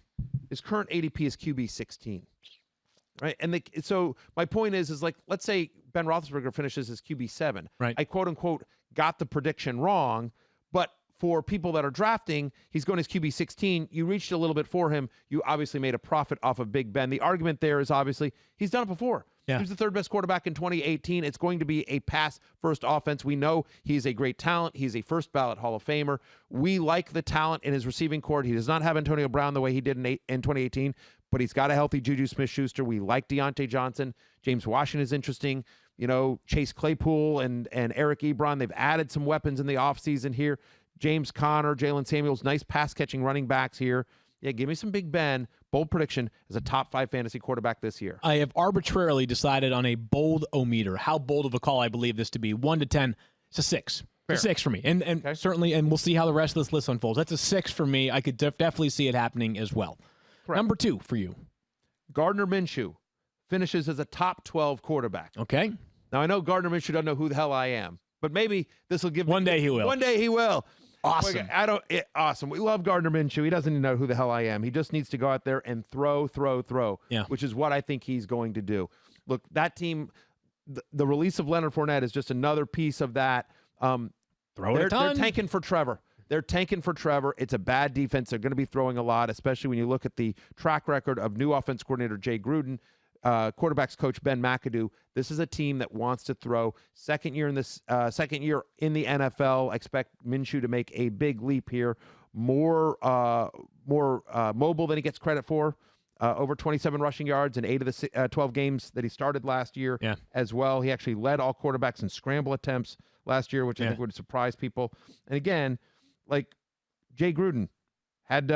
His current ADP is QB 16. Right? And so my point is like, let's say Ben Roethlisberger finishes as QB 7. Right. I quote unquote got the prediction wrong, but for people that are drafting, he's going as QB 16. You reached a little bit for him. You obviously made a profit off of Big Ben. The argument there is obviously he's done it before. Yeah. He was the 3rd best quarterback in 2018. It's going to be a pass-first offense. We know he's a great talent. He's a first-ballot Hall of Famer. We like the talent in his receiving corps. He does not have Antonio Brown the way he did in 2018, but he's got a healthy Juju Smith-Schuster. We like Deontay Johnson. James Washington is interesting. You know, Chase Claypool and Eric Ebron, they've added some weapons in the offseason here. James Conner, Jalen Samuels, nice pass-catching running backs here. Yeah, give me some Big Ben. Bold prediction as a top 5 fantasy quarterback this year. I have arbitrarily decided on a bold-o-meter. How bold of a call I believe this to be. 1 to 10, it's a 6. It's a 6 for me. And Okay. certainly, and we'll see how the rest of this list unfolds. That's a 6 for me. I could definitely see it happening as well. Correct. Number 2 for you. Gardner Minshew finishes as a top 12 quarterback. Okay. Now, I know Gardner Minshew doesn't know who the hell I am, but maybe this will give One day he will. One day he will. Awesome. Awesome. We love Gardner Minshew. He doesn't even know who the hell I am. He just needs to go out there and throw, Yeah. which is what I think he's going to do. Look, that team, the release of Leonard Fournette is just another piece of that. Throw it a They're ton. tanking for Trevor. They're tanking for Trevor. It's a bad defense. They're going to be throwing a lot, especially when you look at the track record of new offense coordinator Jay Gruden, quarterbacks coach Ben McAdoo. This is a team that wants to throw. Second year in the NFL. I expect Minshew to make a big leap here. More mobile than he gets credit for. Over 27 rushing yards in 8 of the 12 games that he started last year as well. He actually led all quarterbacks in scramble attempts last year, which I think would surprise people. And again, like Jay Gruden had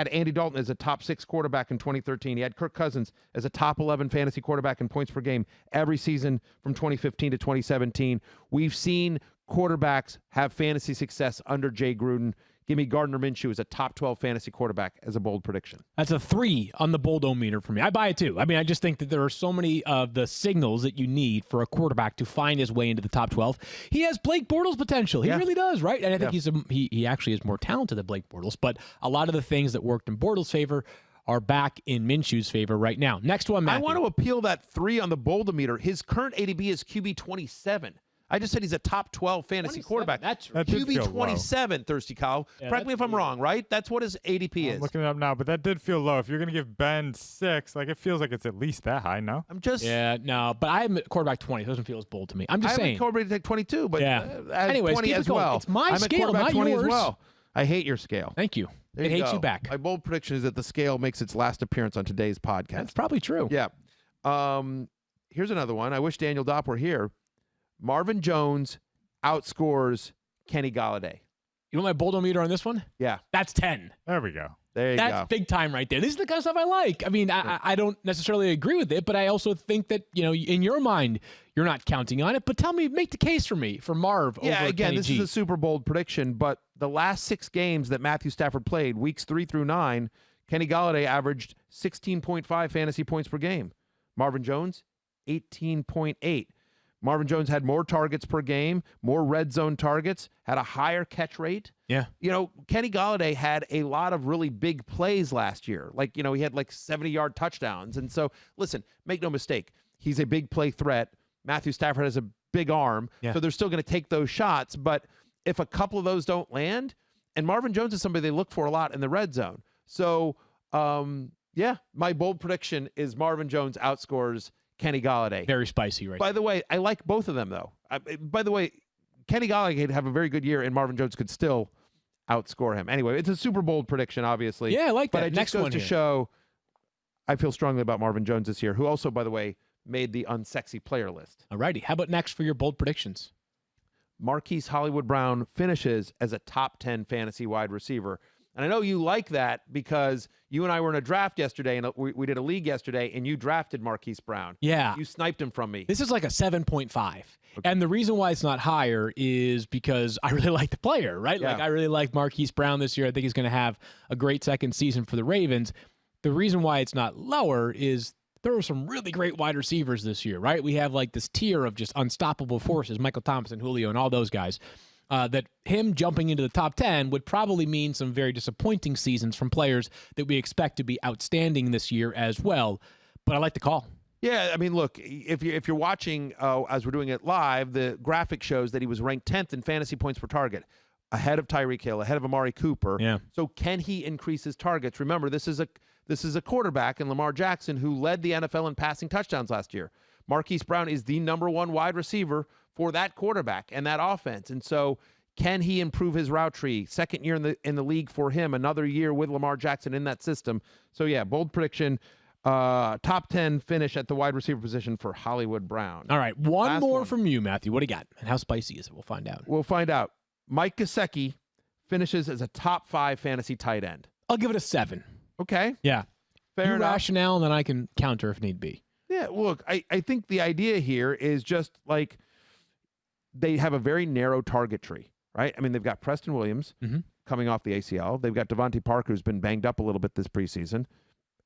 Andy Dalton as a top 6 quarterback in 2013. He had Kirk Cousins as a top 11 fantasy quarterback in points per game every season from 2015 to 2017. We've seen quarterbacks have fantasy success under Jay Gruden. Give me Gardner Minshew as a top 12 fantasy quarterback as a bold prediction. That's a 3 on the bold-o-meter for me. I buy it too. I mean, I just think that there are so many of the signals that you need for a quarterback to find his way into the top 12. He has Blake Bortles potential. He really does, right? And I think he actually is more talented than Blake Bortles. But a lot of the things that worked in Bortles' favor are back in Minshew's favor right now. Next one, Matthew. I want to appeal that 3 on the bold-o-meter. His current ADP is QB 27. I just said he's a top 12 fantasy quarterback. That's That did feel QB 27, Thirsty Kyle. Yeah, Correct me if I'm wrong, right? That's what his ADP is. I'm looking it up now, but that did feel low. If you're going to give Ben 6, like it feels like it's at least that high, no? I'm just Yeah, no, but I am at quarterback 20. It doesn't feel as bold to me. I'm just I saying. have a quarterback take 22, but Anyways, 20 keep it as going. well. It's my I'm scale, at quarterback not 20 yours. as well. I hate your scale. Thank you. There It hates go. you back. My bold prediction is that the scale makes its last appearance on today's podcast. That's probably true. Yeah. Here's another one. I wish Daniel Dopp were here. Marvin Jones outscores Kenny Galladay. You want my bold-o-meter on this one? Yeah. That's 10. There we go. There you That's go. big time right there. This is the kind of stuff I like. I mean, I don't necessarily agree with it, but I also think that, you know, in your mind, you're not counting on it. But tell me, make the case for me, for Marv over Yeah, again, Kenny this G. is a super bold prediction, but the last 6 games that Matthew Stafford played, weeks 3 through 9, Kenny Galladay averaged 16.5 fantasy points per game. Marvin Jones, 18.8. Marvin Jones had more targets per game, more red zone targets, had a higher catch rate. Yeah. You know, Kenny Galladay had a lot of really big plays last year. Like, you know, he had like 70-yard touchdowns. And so, listen, make no mistake, he's a big play threat. Matthew Stafford has a big arm, so they're still going to take those shots. But if a couple of those don't land, and Marvin Jones is somebody they look for a lot in the red zone. So, yeah, my bold prediction is Marvin Jones outscores Kenny Galladay. Very spicy right By the way, I like both of them, though. By the way, Kenny Galladay could have a very good year, and Marvin Jones could still outscore him. Anyway, it's a super bold prediction, obviously. Yeah, I like that. But it Next just goes one to here. show I feel strongly about Marvin Jones this year, who also, by the way, made the unsexy player list. All righty. How about next for your bold predictions? Marquise Hollywood Brown finishes as a top 10 fantasy wide receiver. And I know you like that because you and I were in a draft yesterday, and we did a league yesterday, and you drafted Marquise Brown. Yeah. You sniped him from me. This is like a 7.5. And the reason why it's not higher is because I really like the player, right? Yeah. Like, I really like Marquise Brown this year. I think he's going to have a great second season for the Ravens. The reason why it's not lower is there were some really great wide receivers this year, right? We have like this tier of just unstoppable forces, Michael Thomas and Julio and all those guys, that him jumping into the top 10 would probably mean some very disappointing seasons from players that we expect to be outstanding this year as well. But I like the call. Yeah, I mean, look, if you're watching as we're doing it live, the graphic shows that he was ranked 10th in fantasy points per target, ahead of Tyreek Hill, ahead of Amari Cooper. Yeah. So can he increase his targets? Remember, this is a quarterback in Lamar Jackson who led the NFL in passing touchdowns last year. Marquise Brown is the number one wide receiver for that quarterback and that offense. And so can he improve his route tree? Second year in the league for him, another year with Lamar Jackson in that system. So yeah, bold prediction. Top 10 finish at the wide receiver position for Hollywood Brown. All right, one Last more one. from you, Matthew. What do you got? And how spicy is it? We'll find out. We'll find out. Mike Gesicki finishes as a top 5 fantasy tight end. I'll give it a 7. Okay. Yeah. Fair You enough. rationale, and then I can counter if need be. Yeah, look, I think the idea here is just like they have a very narrow target tree, right? I mean, they've got Preston Williams coming off the ACL. They've got Devontae Parker, who's been banged up a little bit this preseason.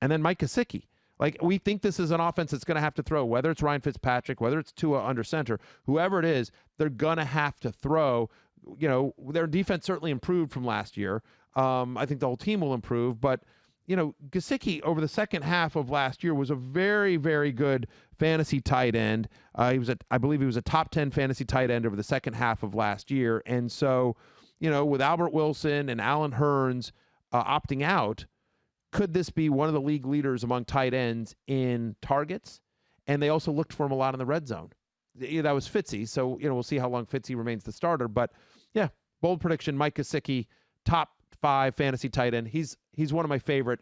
And then Mike Gesicki. Like, we think this is an offense that's going to have to throw, whether it's Ryan Fitzpatrick, whether it's Tua under center, whoever it is, they're going to have to throw. You know, their defense certainly improved from last year. I think the whole team will improve, but Gesicki over the second half of last year was a very, very good fantasy tight end. I believe he was a top 10 fantasy tight end over the second half of last year. And so, with Albert Wilson and Allen Hurns opting out, could this be one of the league leaders among tight ends in targets? And they also looked for him a lot in the red zone. That was Fitzy. So, we'll see how long Fitzy remains the starter. But yeah, bold prediction, Mike Gesicki, top 5 fantasy tight end. He's one of my favorite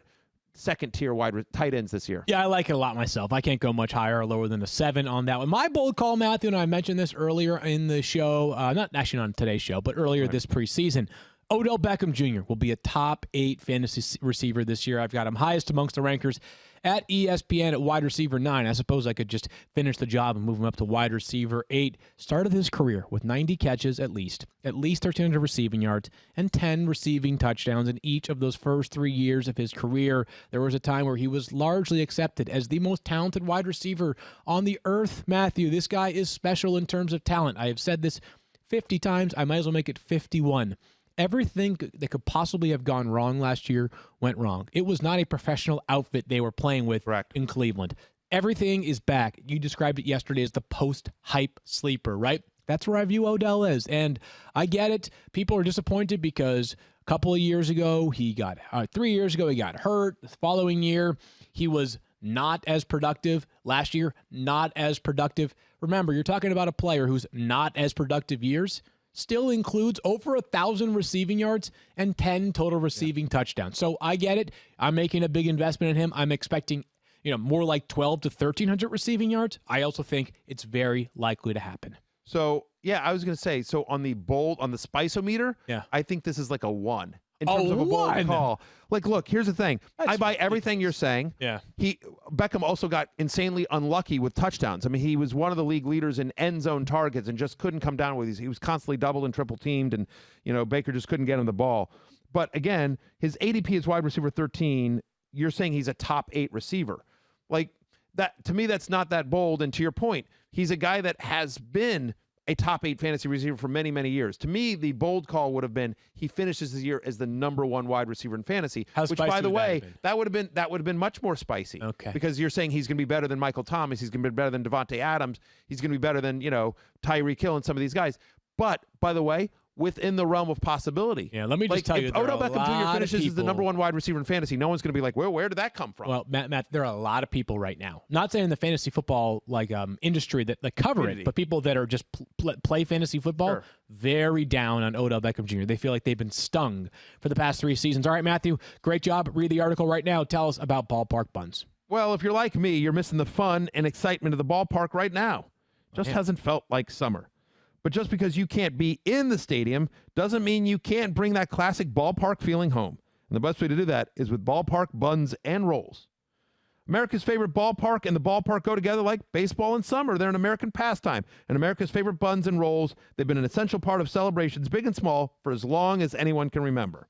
second-tier tight ends this year. Yeah, I like it a lot myself. I can't go much higher or lower than a 7 on that one. My bold call, Matthew, and I mentioned this earlier in the show, not actually on today's show, but earlier this preseason. Odell Beckham Jr. will be a top 8 fantasy receiver this year. I've got him highest amongst the rankers at ESPN at wide receiver 9. I suppose I could just finish the job and move him up to wide receiver 8. Started his career with 90 catches at least 1,300 receiving yards, and 10 receiving touchdowns in each of those first 3 years of his career. There was a time where he was largely accepted as the most talented wide receiver on the earth. Matthew, this guy is special in terms of talent. I have said this 50 times. I might as well make it 51. Everything that could possibly have gone wrong last year went wrong. It was not a professional outfit they were playing with in Cleveland. Everything is back. You described it yesterday as the post-hype sleeper, right? That's where I view Odell as. And I get it. People are disappointed because a couple of years ago, 3 years ago, he got hurt. The following year, he was not as productive. Last year, not as productive. Remember, you're talking about a player who's not as productive years still includes over 1,000 receiving yards and 10 total receiving touchdowns. So I get it. I'm making a big investment in him. I'm expecting, more like 12 to 1,300 receiving yards. I also think it's very likely to happen. So, yeah, I was going to say, so on the spice-o-meter, I think this is like a 1. In terms of a bold call. Like, look, here's the thing. I buy everything you're saying. Yeah. Beckham also got insanely unlucky with touchdowns. I mean, he was one of the league leaders in end zone targets and just couldn't come down with these. He was constantly double and triple teamed, and, Baker just couldn't get him the ball. But again, his ADP is wide receiver 13. You're saying he's a top 8 receiver. Like, that, to me, that's not that bold. And to your point, he's a guy that has been a top 8 fantasy receiver for many, many years. To me, the bold call would have been he finishes his year as the number 1 wide receiver in fantasy. Which, by the way, that would have been much more spicy. Okay. Because you're saying he's going to be better than Michael Thomas, he's going to be better than Devontae Adams, he's going to be better than Tyreek Hill and some of these guys. But by the way, within the realm of possibility. Yeah, let me just tell you, if Odell Beckham Jr. finishes as the number 1 wide receiver in fantasy, no one's going to be like, well, where did that come from? Well, Matt, there are a lot of people right now, not saying the fantasy football industry that cover it, but people that are just play fantasy football, very down on Odell Beckham Jr. They feel like they've been stung for the past 3 seasons. All right, Matthew, great job. Read the article right now. Tell us about ballpark buns. Well, if you're like me, you're missing the fun and excitement of the ballpark right now. Just hasn't felt like summer. But just because you can't be in the stadium doesn't mean you can't bring that classic ballpark feeling home. And the best way to do that is with ballpark buns and rolls. America's favorite ballpark and the ballpark go together like baseball and summer. They're an American pastime. And America's favorite buns and rolls, they've been an essential part of celebrations, big and small, for as long as anyone can remember.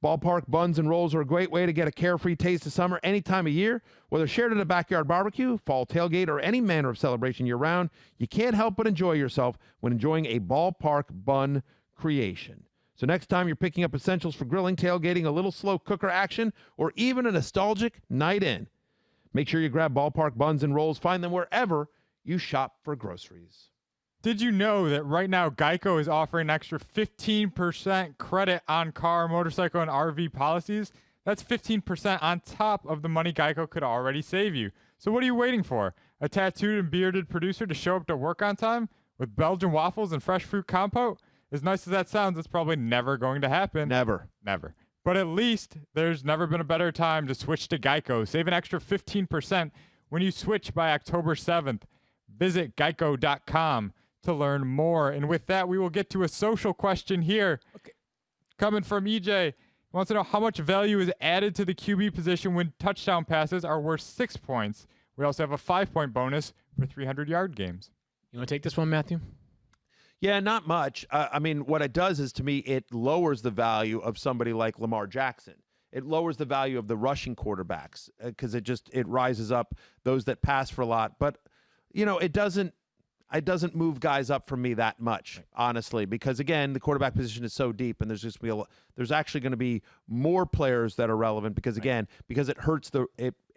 Ballpark buns and rolls are a great way to get a carefree taste of summer any time of year. Whether shared at a backyard barbecue, fall tailgate, or any manner of celebration year-round, you can't help but enjoy yourself when enjoying a ballpark bun creation. So next time you're picking up essentials for grilling, tailgating, a little slow cooker action, or even a nostalgic night in, make sure you grab ballpark buns and rolls. Find them wherever you shop for groceries. Did you know that right now Geico is offering an extra 15% credit on car, motorcycle, and RV policies? That's 15% on top of the money Geico could already save you. So what are you waiting for? A tattooed and bearded producer to show up to work on time with Belgian waffles and fresh fruit compote? As nice as that sounds, it's probably never going to happen. Never. But at least there's never been a better time to switch to Geico. Save an extra 15% when you switch by October 7th. Visit geico.com to learn more. And with that, we will get to a social question here. Okay. Coming from EJ. He wants to know how much value is added to the QB position when touchdown passes are worth 6 points. We also have a 5-point bonus for 300-yard games. You want to take this one, Matthew? Yeah, not much. I mean, what it does is, to me, it lowers the value of somebody like Lamar Jackson. It lowers the value of the rushing quarterbacks because it rises up those that pass for a lot. But, it doesn't move guys up for me that much, honestly, because, again, the quarterback position is so deep, and there's actually going to be more players that are relevant because, again, because it hurts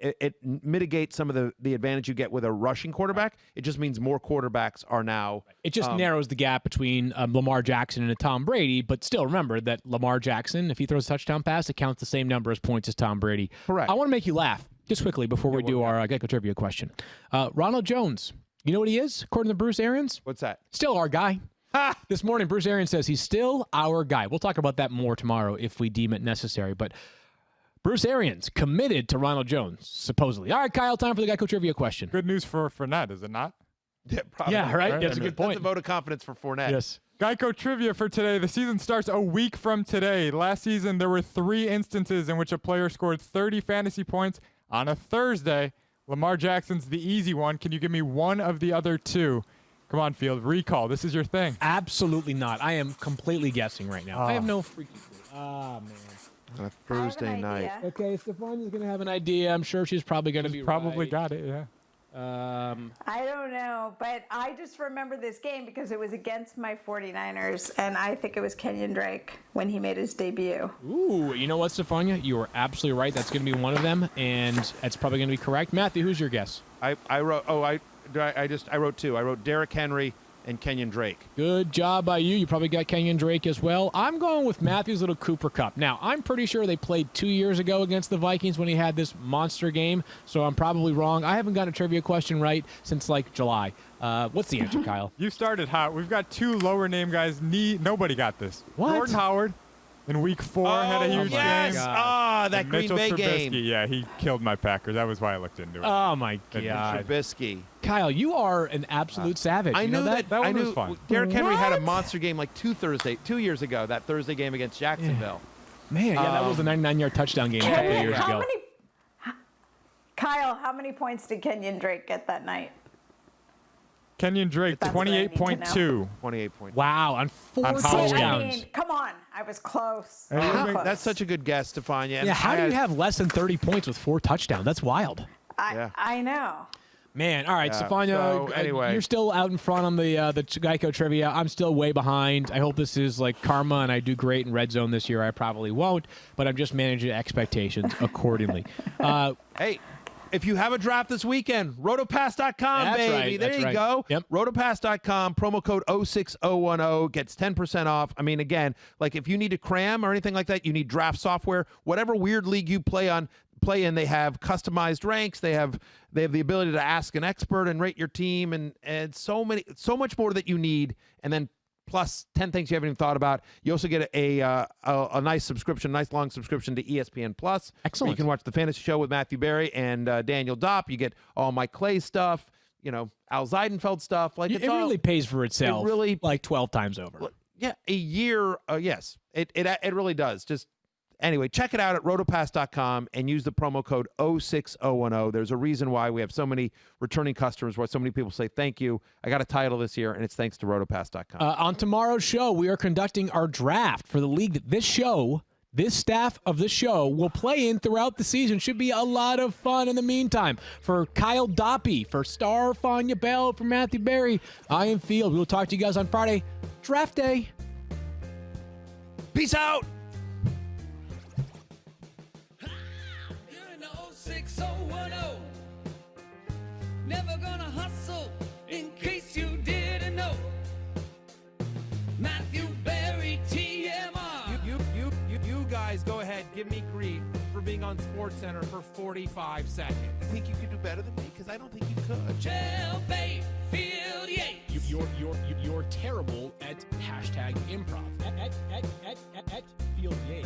it mitigates some of the advantage you get with a rushing quarterback. It just means more quarterbacks are now. It just narrows the gap between Lamar Jackson and a Tom Brady, but still remember that Lamar Jackson, if he throws a touchdown pass, it counts the same number as points as Tom Brady. Correct. I want to make you laugh just quickly before we do our Geico trivia question. Ronald Jones, you know what he is, according to Bruce Arians? What's that? Still our guy. Ha! This morning, Bruce Arians says he's still our guy. We'll talk about that more tomorrow if we deem it necessary, but Bruce Arians committed to Ronald Jones, supposedly. All right, Kyle, time for the Geico trivia question. Good news for Fournette, is it not? Yeah, probably. Yeah, right? That's a good point. That's a vote of confidence for Fournette. Yes. Geico trivia for today. The season starts a week from today. Last season, there were 3 instances in which a player scored 30 fantasy points on a Thursday. Lamar Jackson's the easy one. Can you give me one of the other 2? Come on, Field. Recall. This is your thing. Absolutely not. I am completely guessing right now. I have no freaking clue. Ah, man. On a Thursday night. Okay, Stefania's going to have an idea. I'm sure she's probably going to be Probably right. got it, yeah. I don't know, but I just remember this game because it was against my 49ers, and I think it was Kenyon Drake when he made his debut. Ooh, you know what, Stefania? You are absolutely right. That's going to be one of them, and that's probably going to be correct. Matthew, who's your guess? I wrote 2. I wrote Derrick Henry and Kenyon Drake. Good job by you. You probably got Kenyon Drake as well. I'm going with Matthew's little Cooper Cup. Now, I'm pretty sure they played 2 years ago against the Vikings when he had this monster game, so I'm probably wrong. I haven't got a trivia question right since, July. What's the answer, Kyle? You started hot. We've got 2 lower name guys. Nobody got this. What? Jordan Howard in week 4 had a huge yes. game. That And Green Mitchell Bay Trubisky, game. yeah, he killed my Packers. That was why I looked into it. Oh, my And God. Trubisky. Kyle, you are an absolute savage. I You knew know that. That I one was knew fun. Derrick Henry had a What? monster game 2 years ago. That Thursday game against Jacksonville. Man, yeah, that was a 99-yard touchdown game a couple of years ago. Kyle, how many points did Kenyon Drake get that night? Kenyon Drake, That's what I need to 28.2. 28 points. Wow, on 4 On Halloween. touchdowns. Come on, I was close. And Real we- close. That's such a good guess, Stefania. And Yeah, how I do you had- have less than 30 points with 4 touchdowns? That's wild. Yeah. I know. Man, all right, Yeah, Stefania, so anyway. you're still out in front on the Geico trivia. I'm still way behind. I hope this is like karma and I do great in Red Zone this year. I probably won't, but I'm just managing expectations accordingly. Hey, if you have a draft this weekend, rotopass.com, That's baby. right, There that's you right. go. Yep. Rotopass.com, promo code 06010 gets 10% off. I mean, again, if you need to cram or anything like that, you need draft software. Whatever weird league you play in, they have customized ranks. They have the ability to ask an expert and rate your team and so much more that you need. And then plus 10 things you haven't even thought about. You also get a nice subscription, nice long subscription to ESPN Plus. Excellent. Where you can watch the fantasy show with Matthew Berry and Daniel Dopp. You get all Mike Clay stuff, Al Zeidenfeld stuff. It really pays for itself. It really- 12 times over. Yeah, a year. Yes, it really does. Anyway, check it out at rotopass.com and use the promo code 06010. There's a reason why we have so many returning customers, why so many people say thank you. I got a title this year, and it's thanks to rotopass.com. On tomorrow's show, we are conducting our draft for the league that this staff of the show will play in throughout the season. Should be a lot of fun in the meantime. For Kyle Doppy, for Star Fanya Bell, for Matthew Berry, I am Field. We will talk to you guys on Friday. Draft day. Peace out. You're in the 06010. Never gonna hustle in case you didn't know. Matthew Berry, TMR. You guys go ahead, give me grief for being on SportsCenter for 45 seconds. I think you could do better than me because I don't think you could. Jailbait, Field Yates. You're terrible at #improv. At Field Yates.